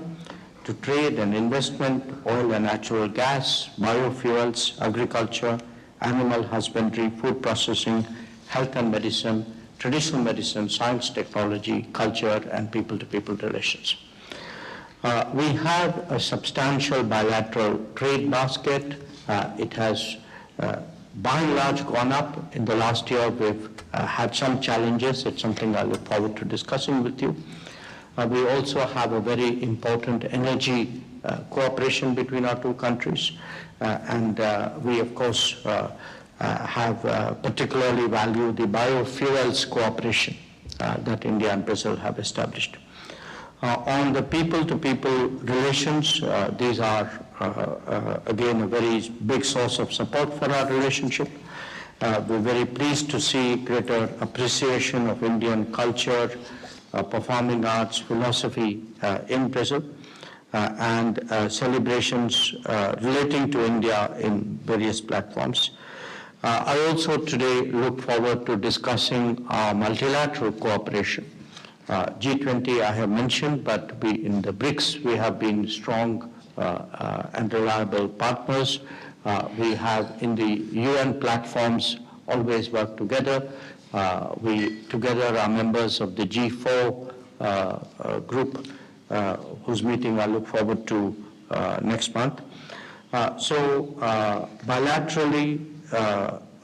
to trade and investment, oil and natural gas, biofuels, agriculture, animal husbandry, food processing, health and medicine, traditional medicine, science, technology, culture, and people-to-people relations. We have a substantial bilateral trade basket. It has by and large gone up. In the last year, we've had some challenges. It's something I look forward to discussing with you. We also have a very important energy cooperation between our two countries. And we, of course, have particularly valued the biofuels cooperation that India and Brazil have established. On the people-to-people relations, these are, again, a very big source of support for our relationship. We're very pleased to see greater appreciation of Indian culture, performing arts, philosophy in Brazil, and celebrations relating to India in various platforms. I also today look forward to discussing our multilateral cooperation. G20 I have mentioned, but in the BRICS we have been strong and reliable partners. We have in the UN platforms always worked together. We together are members of the G4 group, whose meeting I look forward to next month. So bilaterally,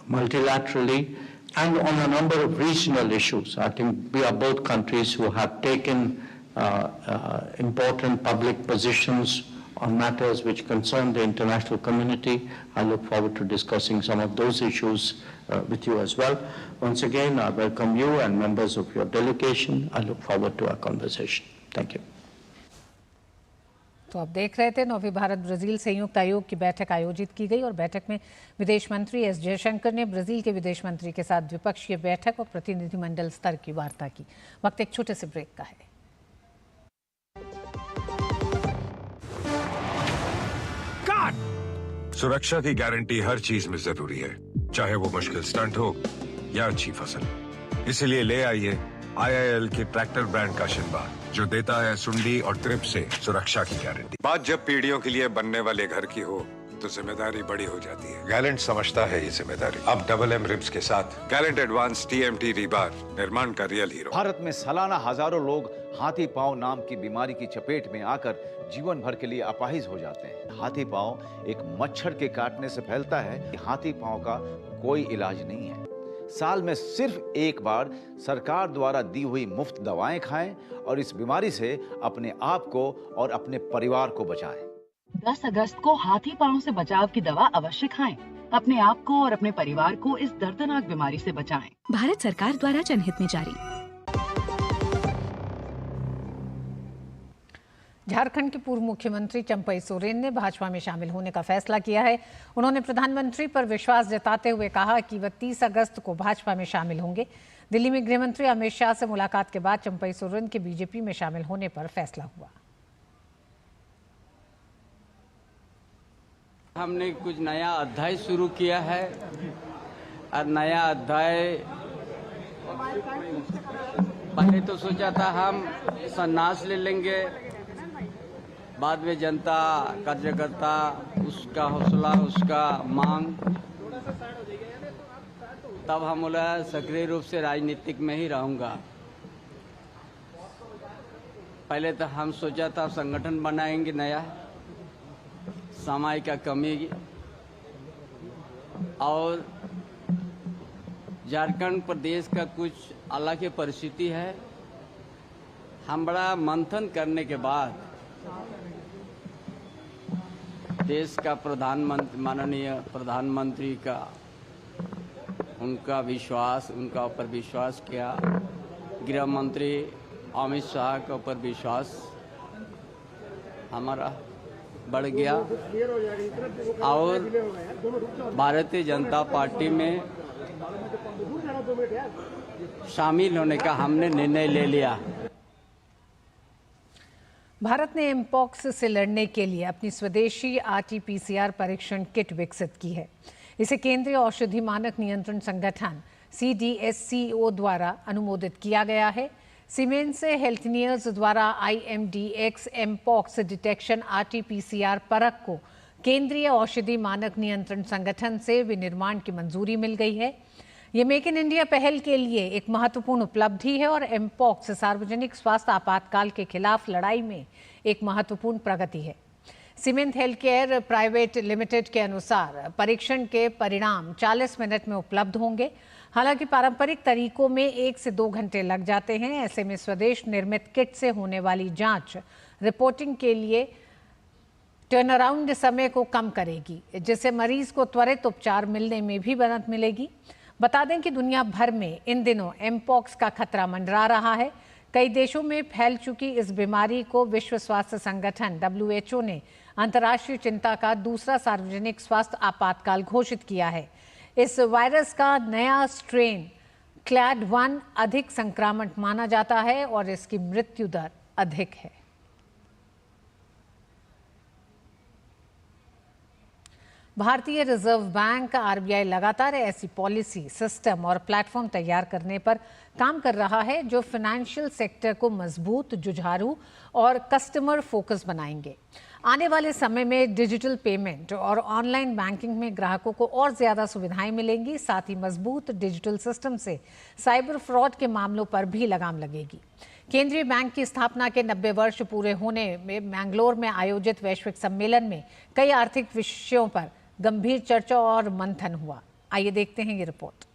multilaterally, and on a number of regional issues, I think we are both countries who have taken important public positions on matters which concern the international community. I look forward to discussing some of those issues with you as well. Once again, I welcome you and members of your delegation. I look forward to our conversation. Thank you. तो आप देख रहे थे 9वीं Bharat Brazil संयुक्त आयोग की बैठक आयोजित की गई और बैठक में विदेश मंत्री एस जयशंकर ने ब्राजील के विदेश मंत्री के साथ द्विपक्षीय बैठक और प्रतिनिधिमंडल स्तर की वार्ता की। वक्त एक छोटे से ब्रेक का है। सुरक्षा की गारंटी हर चीज में जरूरी है, चाहे वो मुश्किल स्टंट हो या अच्छी फसल। इसलिए ले आइए IIL के ट्रैक्टर ब्रांड का शिनबा, जो देता है सुंडी और ट्रिप से सुरक्षा की गारंटी। बात जब पीढ़ियों के लिए बनने वाले घर की हो तो जिम्मेदारी बड़ी हो जाती है। गैलेंट समझता है ये जिम्मेदारी। अब डबल M रिब्स के साथ गैलेंट एडवांस TMT रीबार निर्माण का रियल हीरो। भारत में सालाना हजारों लोग हाथी पांव नाम की बीमारी की चपेट में आकर जीवन भर के लिए अपाहिज हो जाते हैं। हाथी पांव एक मच्छर के काटने से फैलता है। हाथी पांव का कोई इलाज नहीं है। साल में सिर्फ एक बार सरकार द्वारा दी हुई मुफ्त दवाएं खाएं और इस बीमारी से अपने आप को और अपने परिवार को बचाएं। 10 अगस्त को हाथी पांव से बचाव की दवा अवश्य खाएं। अपने आप को और अपने परिवार को इस दर्दनाक बीमारी से बचाएं। भारत सरकार द्वारा जनहित में जारी। झारखंड के पूर्व मुख्यमंत्री चंपई सोरेन ने भाजपा में शामिल होने का फैसला किया है। उन्होंने प्रधानमंत्री पर विश्वास जताते हुए कहा कि वह 30 अगस्त को भाजपा में शामिल होंगे। दिल्ली में गृह मंत्री अमित शाह से मुलाकात के बाद चंपई सोरेन के बीजेपी में शामिल होने पर फैसला हुआ। हमने कुछ नया अध्याय शुरू किया है और नया अध्याय पहले तो सोचा था हम संन्यास ले लेंगे, बाद में जनता कार्यकर्ता उसका हौसला उसका मांग, तब हम बोला सक्रिय रूप से राजनीतिक में ही रहूंगा। पहले तो हम सोचा था संगठन बनाएंगे नया, समाज का कमी और झारखंड प्रदेश का कुछ अलग ही परिस्थिति है। हम बड़ा मंथन करने के बाद देश का प्रधानमंत्री, माननीय प्रधानमंत्री का उनका ऊपर विश्वास किया, गृह मंत्री अमित शाह के ऊपर विश्वास हमारा बढ़ गया और भारतीय जनता पार्टी में शामिल होने का हमने निर्णय ले लिया। भारत ने एमपॉक्स से लड़ने के लिए अपनी स्वदेशी RT-PCR परीक्षण किट विकसित की है। इसे केंद्रीय औषधि मानक नियंत्रण संगठन CDSCO द्वारा अनुमोदित किया गया है। सीमेंस हेल्थनियर्स द्वारा IMDX एमपॉक्स डिटेक्शन RT-PCR परख को केंद्रीय औषधि मानक नियंत्रण संगठन से विनिर्माण की मंजूरी मिल गई है। ये मेक इन इंडिया पहल के लिए एक महत्वपूर्ण उपलब्धि है और एमपॉक्स सार्वजनिक स्वास्थ्य आपातकाल के खिलाफ लड़ाई में एक महत्वपूर्ण प्रगति है। सीमेंस हेल्थकेयर प्राइवेट लिमिटेड के अनुसार परीक्षण के परिणाम 40 मिनट में उपलब्ध होंगे। हालांकि पारंपरिक तरीकों में 1 से 2 घंटे लग जाते हैं। ऐसे में स्वदेश निर्मित किट से होने वाली जांच रिपोर्टिंग के लिए टर्नअराउंड समय को कम करेगी, जिससे मरीज को त्वरित उपचार मिलने में भी मदद मिलेगी। बता दें कि दुनिया भर में इन दिनों एमपॉक्स का खतरा मंडरा रहा है। कई देशों में फैल चुकी इस बीमारी को विश्व स्वास्थ्य संगठन WHO ने अंतर्राष्ट्रीय चिंता का दूसरा सार्वजनिक स्वास्थ्य आपातकाल घोषित किया है। इस वायरस का नया स्ट्रेन क्लैड 1 अधिक संक्रामक माना जाता है और इसकी मृत्यु दर अधिक है। भारतीय रिजर्व बैंक RBI लगातार ऐसी पॉलिसी, सिस्टम और प्लेटफॉर्म तैयार करने पर काम कर रहा है जो फाइनेंशियल सेक्टर को मजबूत, जुझारू और कस्टमर फोकस बनाएंगे। आने वाले समय में डिजिटल पेमेंट और ऑनलाइन बैंकिंग में ग्राहकों को और ज्यादा सुविधाएं मिलेंगी। साथ ही मजबूत डिजिटल सिस्टम से साइबर फ्रॉड के मामलों पर भी लगाम लगेगी। केंद्रीय बैंक की स्थापना के 90 वर्ष पूरे होने में बैंगलोर में आयोजित वैश्विक सम्मेलन में कई आर्थिक विषयों पर गंभीर चर्चा और मंथन हुआ। आइए देखते हैं ये रिपोर्ट।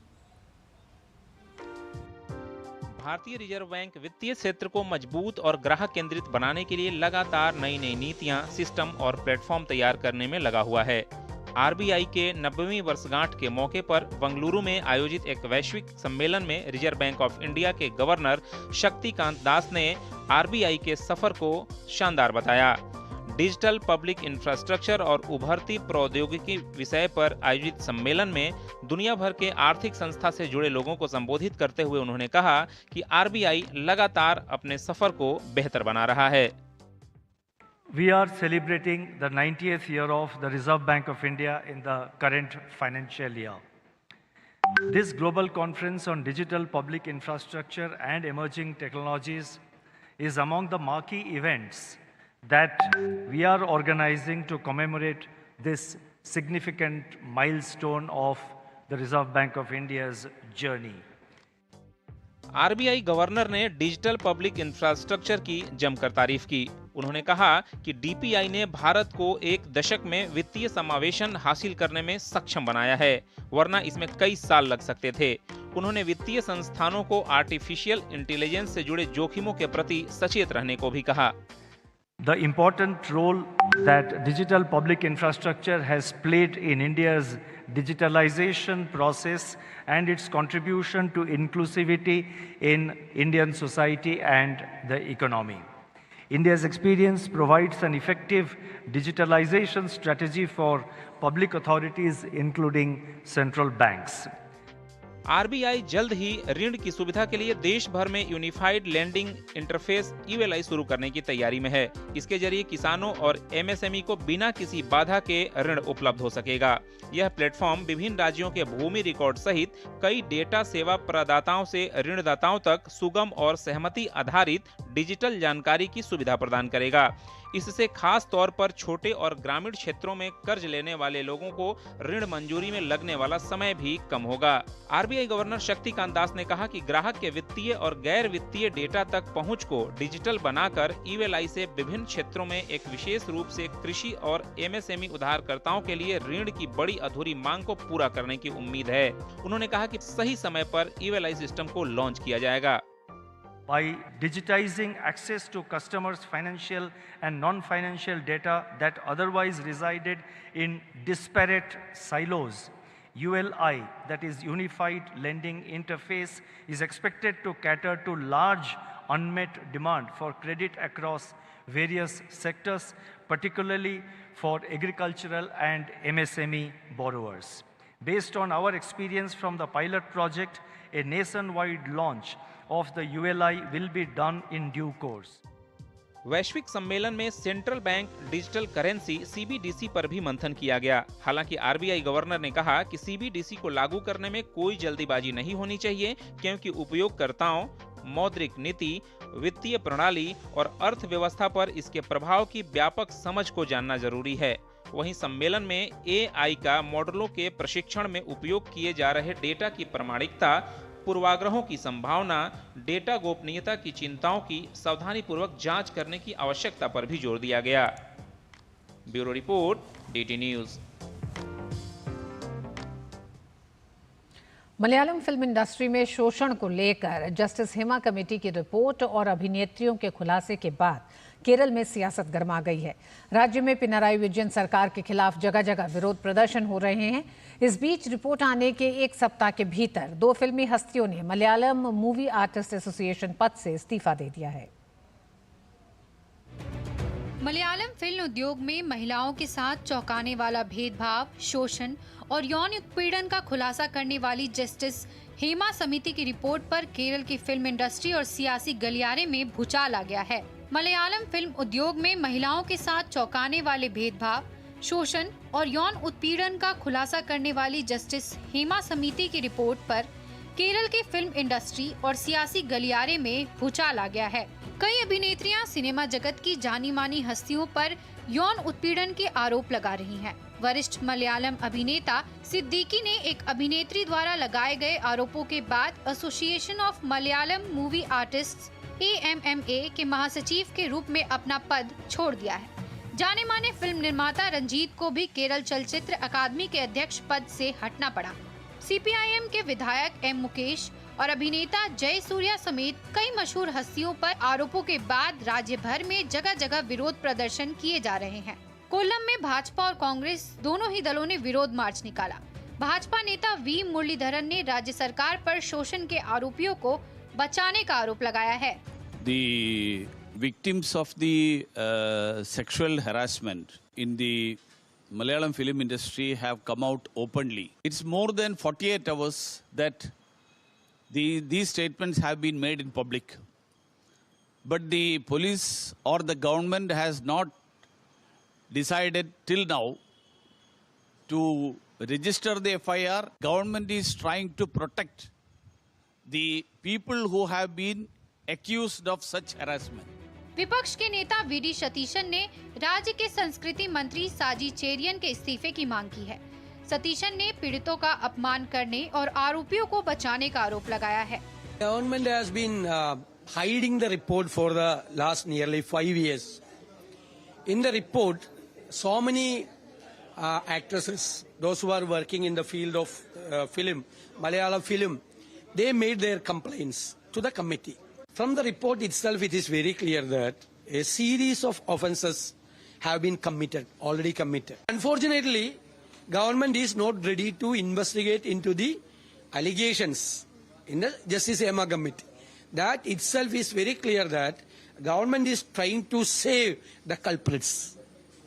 भारतीय रिजर्व बैंक वित्तीय क्षेत्र को मजबूत और ग्राहक केंद्रित बनाने के लिए लगातार नई नई नीतियां, सिस्टम और प्लेटफॉर्म तैयार करने में लगा हुआ है। RBI के 90वीं वर्षगांठ के मौके पर बंगलुरु में आयोजित एक वैश्विक सम्मेलन में रिजर्व बैंक ऑफ इंडिया के गवर्नर शक्तिकांत दास ने RBI के सफर को शानदार बताया। डिजिटल पब्लिक इंफ्रास्ट्रक्चर और उभरती प्रौद्योगिकी विषय पर आयोजित सम्मेलन में दुनिया भर के आर्थिक संस्था से जुड़े लोगों को संबोधित करते हुए उन्होंने कहा कि RBI लगातार अपने सफर को बेहतर बना रहा है। We are celebrating the 90th year of the Reserve Bank of India in the current financial year. This global conference on digital public infrastructure and emerging technologies is among the marquee events that we are organizing to commemorate this significant milestone of the Reserve Bank of India's journey. RBI governor ने digital public infrastructure की जमकर तारीफ की। उन्होंने कहा कि DPI ने भारत को एक दशक में वित्तीय समावेशन हासिल करने में सक्षम बनाया है, वरना इसमें कई साल लग सकते थे। उन्होंने वित्तीय संस्थानों को आर्टिफिशियल इंटेलिजेंस से जुड़े जोखिमों के प्रति सचेत रहने को भी कहा। The important role that digital public infrastructure has played in India's digitalization process and its contribution to inclusivity in Indian society and the economy. India's experience provides an effective digitalization strategy for public authorities, including central banks. RBI जल्द ही ऋण की सुविधा के लिए देश भर में unified landing interface ULI शुरू करने की तैयारी में है। इसके जरिए किसानों और MSME को बिना किसी बाधा के ऋण उपलब्ध हो सकेगा। यह प्लेटफॉर्म विभिन्न राज्यों के भूमि रिकॉर्ड सहित कई डेटा सेवा प्रदाताओं से ऋणदाताओं तक सुगम और सहमति आधारित डिजिटल जानकारी की सुविधा प्रदान करेगा। इससे खास तौर पर छोटे और ग्रामीण क्षेत्रों में कर्ज लेने वाले लोगों को ऋण मंजूरी में लगने वाला समय भी कम होगा। आरबीआई गवर्नर शक्तिकांत दास ने कहा कि ग्राहक के वित्तीय और गैर वित्तीय डेटा तक पहुंच को डिजिटल बनाकर ईवेलाई से विभिन्न क्षेत्रों में एक विशेष रूप से कृषि और एमएसएमई उधारकर्ताओं के लिए ऋण की बड़ी अधूरी मांग को पूरा करने की उम्मीद है। उन्होंने कहा कि सही समय पर ईवेलाई सिस्टम को लॉन्च किया जाएगा। By digitizing access to customers' financial and non-financial data that otherwise resided in disparate silos, ULI, that is Unified Lending Interface, is expected to cater to large unmet demand for credit across various sectors, particularly for agricultural and MSME borrowers. Based on our experience from the pilot project, a nationwide launch of the ULI will be done in due course. वैश्विक सम्मेलन में central bank digital currency CBDC पर भी मंथन किया गया। हालांकि RBI governor ने कहा कि CBDC को लागू करने में कोई जल्दीबाजी नहीं होनी चाहिए, क्योंकि उपयोगकर्ताओं, मौद्रिक नीति, वित्तीय प्रणाली और अर्थव्यवस्था पर इसके प्रभाव की व्यापक समझ को जानना जरूरी है। वहीं सम्मेलन में AI का मॉडलों के प्रशिक्षण में उपयोग किए जा रहे डेटा की प्रामाणिकता, पूर्वाग्रहों की संभावना, डेटा गोपनीयता की चिंताओं की सावधानीपूर्वक जांच करने की आवश्यकता पर भी जोर दिया गया। Bureau report, DT news. Malayalam film industry में शोषण को लेकर जस्टिस हेमा कमेटी की रिपोर्ट और अभिनेत्रियों के खुलासे के बाद केरल में सियासत गर्मा गई है। राज्य में पिनाराई विजयन सरकार के खिलाफ जगह जगह विरोध प्रदर्शन हो रहे हैं। इस बीच रिपोर्ट आने के एक सप्ताह के भीतर 2 फिल्मी हस्तियों ने मलयालम मूवी आर्टिस्ट एसोसिएशन पद से इस्तीफा दे दिया है। मलयालम फिल्म उद्योग में महिलाओं के साथ चौंकाने वाला भेदभाव, शोषण और यौन उत्पीड़न का खुलासा करने वाली जस्टिस हेमा समिति की रिपोर्ट पर केरल की फिल्म इंडस्ट्री और सियासी गलियारे में भूचाल आ गया है। मलयालम फिल्म उद्योग में महिलाओं के साथ चौंकाने वाले भेदभाव, शोषण और यौन उत्पीड़न का खुलासा करने वाली जस्टिस हेमा समिति की रिपोर्ट पर केरल की फिल्म इंडस्ट्री और सियासी गलियारे में भूचाल आ गया है। कई अभिनेत्रियां सिनेमा जगत की जानी मानी हस्तियों पर यौन उत्पीड़न के आरोप लगा रही हैं। वरिष्ठ मलयालम अभिनेता सिद्दीकी ने एक अभिनेत्री द्वारा लगाए गए आरोपों के बाद association of Malayalam movie artists AMMA के महासचिव के रूप में अपना पद छोड़ दिया है। जाने माने फिल्म निर्माता रंजीत को भी केरल चलचित्र अकादमी के अध्यक्ष पद से हटना पड़ा। CPIM के विधायक M मुकेश और अभिनेता जय सूर्या समेत कई मशहूर हस्तियों पर आरोपों के बाद राज्य भर में जगह जगह विरोध प्रदर्शन किए जा रहे हैं। कोल्लम में भाजपा और कांग्रेस दोनों ही दलों ने विरोध मार्च निकाला। भाजपा नेता V मुरलीधरन ने राज्य सरकार पर शोषण के आरोपियों को बचाने का आरोप लगाया है। The victims of the sexual harassment in the Malayalam film industry have come out openly. It's more than 48 hours that these statements have been made in public. But the police or the government has not decided till now to register the FIR. Government is trying to protect the people who have been accused of such harassment. विपक्ष के नेता VD Satheesan ने राज्य के संस्कृति मंत्री साजी चेरियन के इस्तीफे की मांग की है। सतीशन ने पीड़ितों का अपमान करने और आरोपियों को बचाने का आरोप लगाया है। Government has been hiding the report for the last nearly 5 years. In the report, so many actresses, those who are working in the field of film, Malayalam film, they made their complaints to the committee. From the report itself, it is very clear that a series of offences have been committed, already committed. Unfortunately, government is not ready to investigate into the allegations in the Justice Hema Committee. That itself is very clear that government is trying to save the culprits.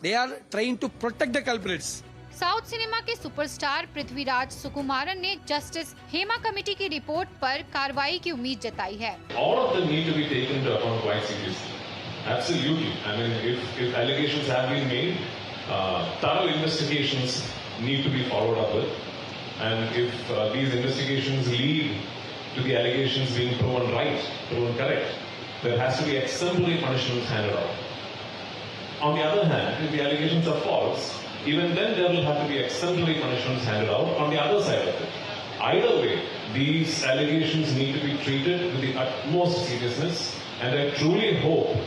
They are trying to protect the culprits. South cinema के superstar Prithviraj Sukumaran ने justice Hema committee की report पर कार्रवाई की उम्मीद जताई है। All of them need to be taken into account quite seriously. Absolutely. I mean, if allegations have been made, thorough investigations need to be followed up with. And if these investigations lead to the allegations being proven right, proven correct, there has to be exemplary punishment handed out. On the other hand, if the allegations are false, even then there will have to be exemplary punishments handed out on the other side of it. Either way, these allegations need to be treated with the utmost seriousness, and I truly hope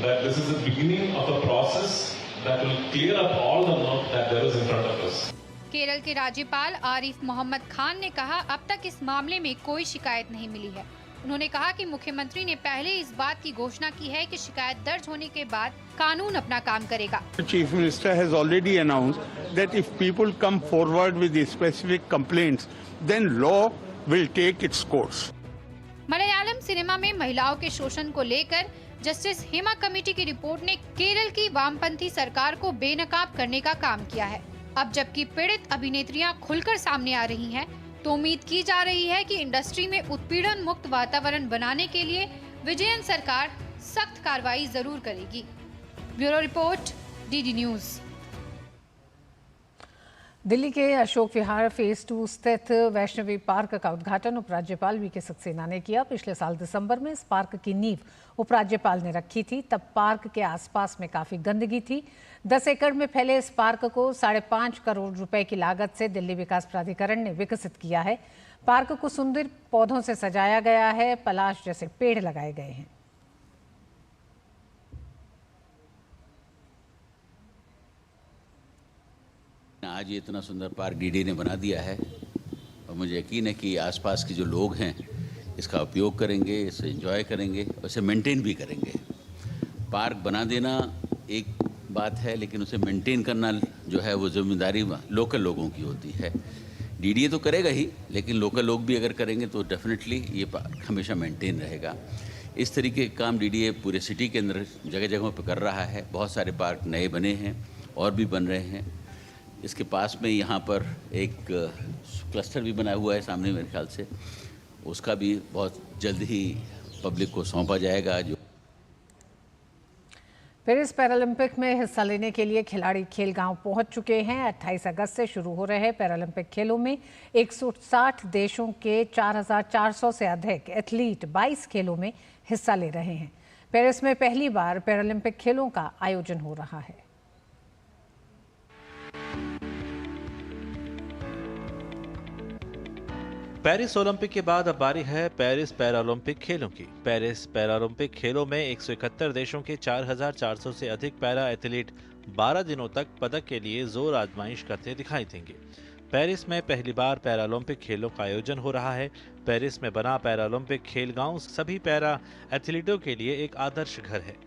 that this is the beginning of a process that will clear up all the murk that there is in front of us. Kerala के राज्यपाल आरिफ मोहम्मद खान ने कहा, अब तक इस मामले में कोई शिकायत नहीं मिली है। उन्होंने कहा कि मुख्यमंत्री ने पहले इस बात की घोषणा की है कि शिकायत दर्ज होने के बाद कानून अपना काम करेगा। Chief Minister has already announced that if people come forward with the specific complaints, then law will take its course. Malayalam cinema में महिलाओं के शोषण को लेकर जस्टिस हेमा कमेटी की रिपोर्ट ने केरल की वामपंथी सरकार को बेनकाब करने का काम किया है। अब जबकि पीड़ित अभिनेत्रियां खुलकर सामने आ रही हैं, तो उम्मीद की जा रही है कि इंडस्ट्री में उत्पीड़न मुक्त वातावरण बनाने के लिए विजयन सरकार सख्त कार्रवाई जरूर करेगी। Bureau report, DD news. Delhi के अशोक विहार फेज 2 स्थित वैष्णवी पार्क का उद्घाटन उपराज्यपाल वीके सक्सेना ने किया। पिछले साल दिसंबर में इस पार्क की नींव उपराज्यपाल ने रखी थी। तब पार्क के आसपास में काफी गंदगी थी। 10 एकड़ में फैले इस पार्क को 5.5 करोड़ रुपए की लागत से दिल्ली विकास प्राधिकरण ने विकसित किया है। पार्क को सुंदर पौधों से सजाया गया है। पलाश जैसे पेड़ लगाए गए हैं। आज ये इतना सुंदर पार्क डीडी ने बना दिया है और मुझे यकीन है कि आसपास के जो लोग हैं इसका उपयोग करेंगे, इसे एंजॉय करेंगे और इसे मेंटेन भी करेंगे। पार्क बना देना एक बात है, लेकिन उसे मेंटेन करना जो है वो जिम्मेदारी लोकल लोगों की होती है। डीडीए तो करेगा ही, लेकिन लोकल लोग भी अगर करेंगे तो डेफिनेटली ये पार्क हमेशा मेंटेन रहेगा। इस तरीके के काम डीडीए पूरे सिटी के अंदर जगह जगहों पर कर रहा है। बहुत सारे पार्क नए बने हैं और भी बन रहे हैं। इसके पास में यहाँ पर एक क्लस्टर भी बना हुआ है सामने, मेरे ख्याल से उसका भी बहुत जल्द ही पब्लिक को सौंपा जाएगा। जो पेरिस पैरालंपिक में हिस्सा लेने के लिए खिलाड़ी खेल गांव पहुंच चुके हैं। 28 अगस्त से शुरू हो रहे पैरालंपिक खेलों में 160 देशों के 4,400 से अधिक एथलीट 22 खेलों में हिस्सा ले रहे हैं। पेरिस में पहली बार पैरालंपिक खेलों का आयोजन हो रहा है। पेरिस ओलंपिक के बाद अब बारी है पेरिस पैरालंपिक खेलों की। पेरिस पैरालंपिक खेलों में 171 देशों के 4,400 से अधिक पैरा एथलीट 12 दिनों तक पदक के लिए जोर आजमाइश करते दिखाई देंगे। पेरिस में पहली बार पैरालंपिक खेलों का आयोजन हो रहा है। पेरिस में बना पैरालंपिक खेल गांव सभी पैरा एथलीटों के लिए एक आदर्श घर है।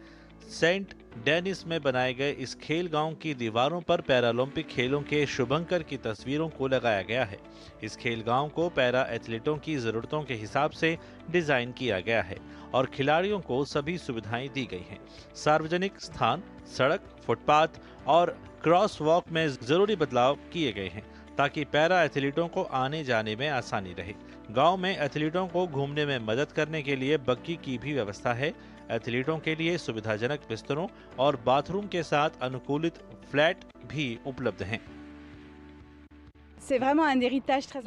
सेंट डेनिस में बनाए गए इस खेल गांव की दीवारों पर पैरालंपिक खेलों के शुभंकर की तस्वीरों को लगाया गया है। इस खेल गांव को पैरा एथलीटों की जरूरतों के हिसाब से डिजाइन किया गया है और खिलाड़ियों को सभी सुविधाएं दी गई हैं। सार्वजनिक स्थान, सड़क, फुटपाथ और क्रॉस वॉक में जरूरी बदलाव किए गए हैं ताकि पैरा एथलीटों को आने जाने में आसानी रहे। गांव में एथलीटों को घूमने में मदद करने के लिए बग्गी की भी व्यवस्था है। एथलीटों के लिए सुविधाजनक बिस्तरों और बाथरूम के साथ अनुकूलित फ्लैट भी उपलब्ध हैं।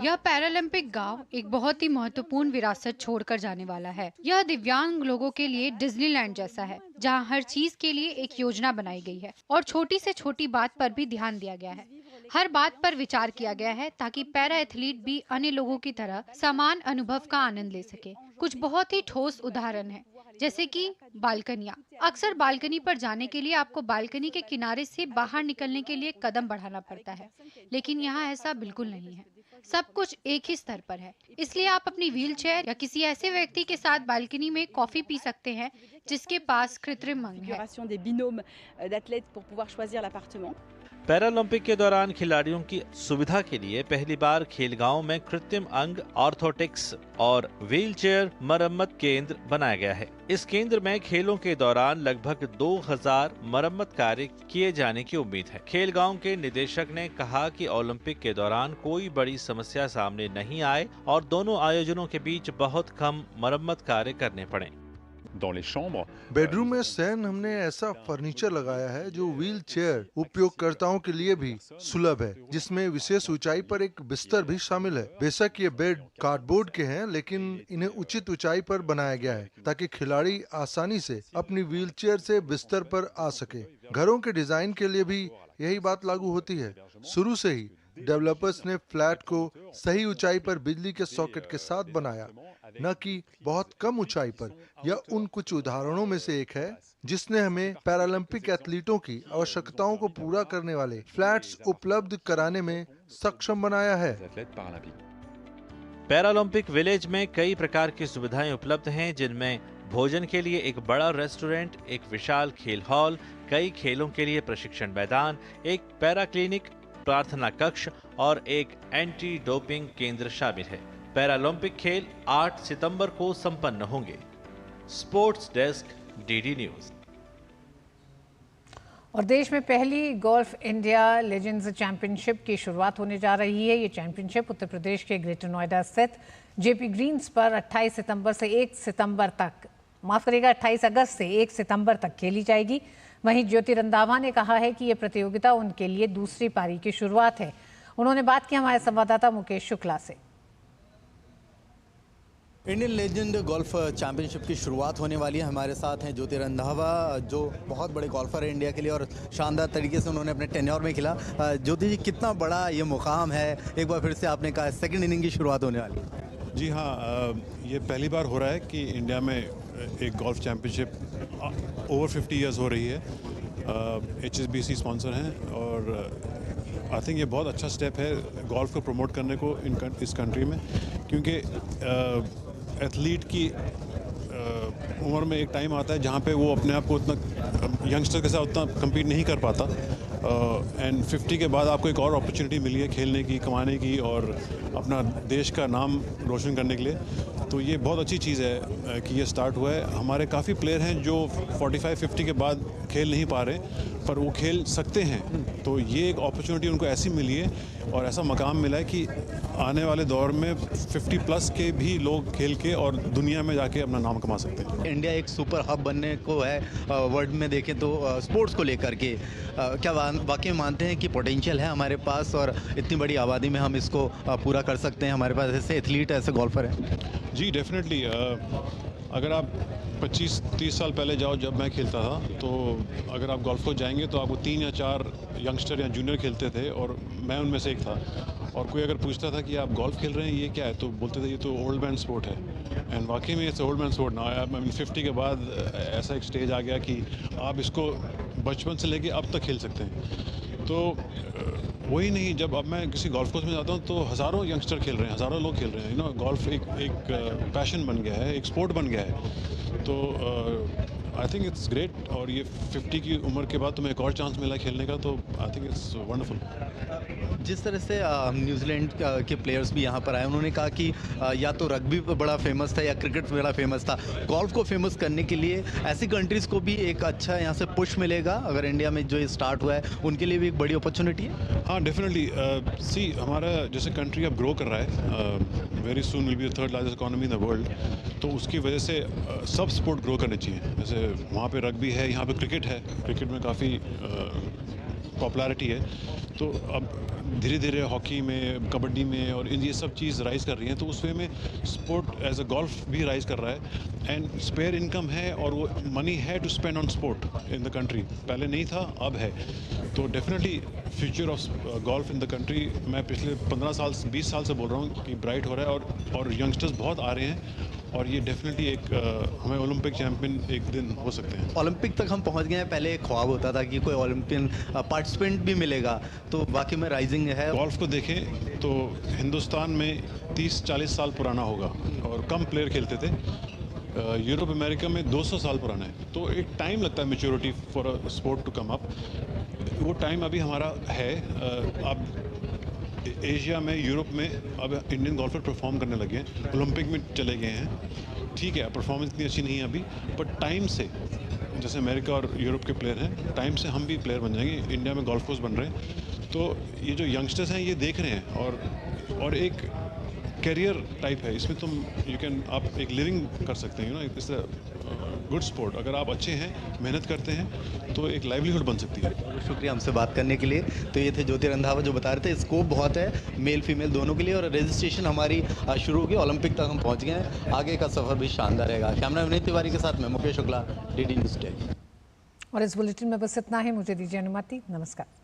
यह पैरालंपिक गांव एक बहुत ही महत्वपूर्ण विरासत छोड़कर जाने वाला है। यह दिव्यांग लोगों के लिए डिज्नीलैंड जैसा है, जहां हर चीज के लिए एक योजना बनाई गई है और छोटी से छोटी बात पर भी ध्यान दिया गया है। हर बात पर विचार किया गया है ताकि पैरा एथलीट भी अन्य लोगों की तरह समान अनुभव का आनंद ले सके। कुछ बहुत ही ठोस उदाहरण है, जैसे कि बालकनियाँ। अक्सर बालकनी पर जाने के लिए आपको बालकनी के किनारे से बाहर निकलने के लिए कदम बढ़ाना पड़ता है, लेकिन यहाँ ऐसा बिल्कुल नहीं है। सब कुछ एक ही स्तर पर है, इसलिए आप अपनी व्हीलचेयर या किसी ऐसे व्यक्ति के साथ बालकनी में कॉफी पी सकते हैं जिसके पास कृत्रिम अंग है। पैरालंपिक के दौरान खिलाड़ियों की सुविधा के लिए पहली बार खेल गांव में कृत्रिम अंग, ऑर्थोटिक्स और व्हीलचेयर मरम्मत केंद्र बनाया गया है। इस केंद्र में खेलों के दौरान लगभग 2000 मरम्मत कार्य किए जाने की उम्मीद है। खेल गांव के निदेशक ने कहा कि ओलंपिक के दौरान कोई बड़ी समस्या सामने नहीं आए और दोनों आयोजनों के बीच बहुत कम मरम्मत कार्य करने पड़े। बेडरूम में सैन हमने ऐसा फर्नीचर लगाया है जो व्हील चेयर उपयोगकर्ताओं के लिए भी सुलभ है, जिसमें विशेष ऊंचाई पर एक बिस्तर भी शामिल है। बेशक ये बेड कार्डबोर्ड के हैं, लेकिन इन्हें उचित ऊंचाई पर बनाया गया है ताकि खिलाड़ी आसानी से अपनी व्हील चेयर से बिस्तर पर आ सके। घरों के डिजाइन के लिए भी यही बात लागू होती है। शुरू से ही डेवलपर्स ने फ्लैट को सही ऊंचाई पर बिजली के सॉकेट के साथ बनाया, न कि बहुत कम ऊंचाई पर। यह उन कुछ उदाहरणों में से एक है जिसने हमें पैरालंपिक एथलीटों की आवश्यकताओं को पूरा करने वाले फ्लैट्स उपलब्ध कराने में सक्षम बनाया है। पैरालंपिक विलेज में कई प्रकार की सुविधाएं उपलब्ध हैं, जिनमें भोजन के लिए एक बड़ा रेस्टोरेंट, एक विशाल खेल हॉल, कई खेलों के लिए प्रशिक्षण मैदान, एक पैरा क्लिनिक, प्रार्थना कक्ष और एक एंटी डोपिंग केंद्र शामिल है। पैरालंपिक खेल 8 सितंबर को संपन्न होंगे। Sports desk, DD news. और देश में पहली गोल्फ इंडिया लेजेंड्स चैंपियनशिप की शुरुआत होने जा रही है। ये चैंपियनशिप उत्तर प्रदेश के ग्रेटर नोएडा स्थित जेपी ग्रीन्स पर 28 सितंबर से 1 सितंबर तक 28 अगस्त से 1 सितंबर तक खेली जाएगी। वहीं ज्योति रंधावा ने कहा है कि ये प्रतियोगिता उनके लिए दूसरी पारी की शुरुआत है। उन्होंने बात की हमारे संवाददाता मुकेश शुक्ला से। इंडियन लेजेंड गोल्फ चैंपियनशिप की शुरुआत होने वाली है। हमारे साथ हैं ज्योति रंधावा, जो बहुत बड़े गोल्फर है इंडिया के लिए और शानदार तरीके से उन्होंने अपने टेन्योर में खेला। ज्योति जी, कितना बड़ा ये मुकाम है? एक बार फिर से आपने कहा सेकंड इनिंग की शुरुआत होने वाली है। जी हाँ, ये पहली बार हो रहा है कि इंडिया में एक गोल्फ चैंपियनशिप ओवर 50 ईयर्स हो रही है। HSBC स्पॉन्सर हैं और आई थिंक ये बहुत अच्छा स्टेप है गोल्फ को प्रमोट करने को इस कंट्री में, क्योंकि एथलीट की उम्र में एक टाइम आता है जहाँ पे वो अपने आप को उतना यंगस्टर के साथ उतना कम्पीट नहीं कर पाता। एंड 50 के बाद आपको एक और अपॉर्चुनिटी मिली है खेलने की, कमाने की और अपना देश का नाम रोशन करने के लिए। तो ये बहुत अच्छी चीज़ है कि ये स्टार्ट हुआ है। हमारे काफ़ी प्लेयर हैं जो 45-50 के बाद खेल नहीं पा रहे, पर वो खेल सकते हैं। तो ये एक अपॉर्चुनिटी उनको ऐसी मिली है और ऐसा मकाम मिला है कि आने वाले दौर में 50+ के भी लोग खेल के और दुनिया में जाके अपना नाम कमा सकते हैं। इंडिया एक सुपर हब बनने को है वर्ल्ड में देखें तो स्पोर्ट्स को लेकर के। क्या वाकई मानते हैं कि पोटेंशियल है हमारे पास और इतनी बड़ी आबादी में हम इसको पूरा कर सकते हैं? हमारे पास ऐसे एथलीट, ऐसे गोल्फर हैं। जी डेफिनेटली। अगर आप 25-30 साल पहले जाओ, जब मैं खेलता था, तो अगर आप गोल्फ को जाएंगे तो आपको 3 या 4 यंगस्टर या जूनियर खेलते थे और मैं उनमें से एक था। और कोई अगर पूछता था कि आप गोल्फ खेल रहे हैं, ये क्या है, तो बोलते थे ये तो ओल्ड मैन स्पोर्ट है। एंड वाकई में इट्स ओल्ड मैन स्पोर्ट ना। 50 के बाद ऐसा एक स्टेज आ गया कि आप इसको बचपन से लेके अब तक खेल सकते हैं। तो वही नहीं, जब अब मैं किसी गोल्फ कोर्स में जाता हूँ तो हज़ारों यंगस्टर खेल रहे हैं, हज़ारों लोग खेल रहे हैं। गोल्फ एक पैशन बन गया है, एक स्पोर्ट बन गया है। तो आई थिंक इट्स ग्रेट। और ये 50 की उम्र के बाद तुम्हें एक और चांस मिला खेलने का, तो आई थिंक इट्स वंडरफुल। जिस तरह से न्यूजीलैंड के प्लेयर्स भी यहाँ पर आए, उन्होंने कहा कि या तो रग्बी बड़ा फेमस था या क्रिकेट बड़ा फेमस था। गोल्फ को फेमस करने के लिए ऐसी कंट्रीज़ को भी एक अच्छा यहाँ से पुश मिलेगा। अगर इंडिया में जो ये स्टार्ट हुआ है उनके लिए भी एक बड़ी अपॉर्चुनिटी है। हाँ डेफिनेटली। सी हमारा जैसे कंट्री अब ग्रो कर रहा है, very soon will be the 3rd largest economy in the world. तो उसकी वजह से सब स्पोर्ट ग्रो करने चाहिए। जैसे वहाँ पे रग्बी है, यहाँ पे क्रिकेट है, क्रिकेट में काफ़ी पॉपुलैरिटी है। तो अब धीरे धीरे हॉकी में, कबड्डी में और ये सब चीज़ राइज़ कर रही हैं। तो उस वे में स्पोर्ट एज अ गोल्फ भी राइज़ कर रहा है। एंड स्पेयर इनकम है और वो मनी है to spend on sport in the country. पहले नहीं था, अब है। तो definitely future of golf in the country, मैं पिछले 15 साल 20 साल से बोल रहा हूँ कि ब्राइट हो रहा है और यंगस्टर्स बहुत आ रहे हैं। और ये डेफिनेटली एक हमें ओलंपिक चैंपियन एक दिन हो सकते हैं। ओलंपिक तक हम पहुंच गए हैं। पहले एक ख्वाब होता था कि कोई ओलंपियन पार्टिसिपेंट भी मिलेगा, तो वाकई में राइजिंग है। गोल्फ को देखें तो हिंदुस्तान में 30-40 साल पुराना होगा और कम प्लेयर खेलते थे। यूरोप अमेरिका में 200 साल पुराना है। तो एक टाइम लगता है maturity for a sport to come up. वो टाइम अभी हमारा है। अब एशिया में, यूरोप में अब इंडियन गोल्फर परफॉर्म करने लगे हैं, ओलंपिक में चले गए हैं। ठीक है, परफॉर्मेंस इतनी अच्छी नहीं है अभी, पर टाइम से, जैसे अमेरिका और यूरोप के प्लेयर हैं, टाइम से हम भी प्लेयर बन जाएंगे। इंडिया में गोल्फ कोर्स बन रहे हैं। तो ये जो यंगस्टर्स हैं ये देख रहे हैं और एक कैरियर टाइप है इसमें। तुम आप एक लिविंग कर सकते हैं। It's good sport. अगर आप अच्छे हैं, मेहनत करते हैं, तो एक लाइवलीहुड बन सकती है। बहुत शुक्रिया हमसे बात करने के लिए। तो ये थे ज्योति रंधावा जो बता रहे थे स्कोप बहुत है मेल फीमेल दोनों के लिए, और रजिस्ट्रेशन हमारी शुरू होगी, ओलंपिक तक हम पहुंच गए हैं, आगे का सफर भी शानदार रहेगा। कैमरा विनीत तिवारी के साथ मैं मुकेश शुक्ला, DD न्यूज़ दिल्ली। और इस बुलेटिन में बस इतना ही, मुझे दीजिए अनुमति, नमस्कार।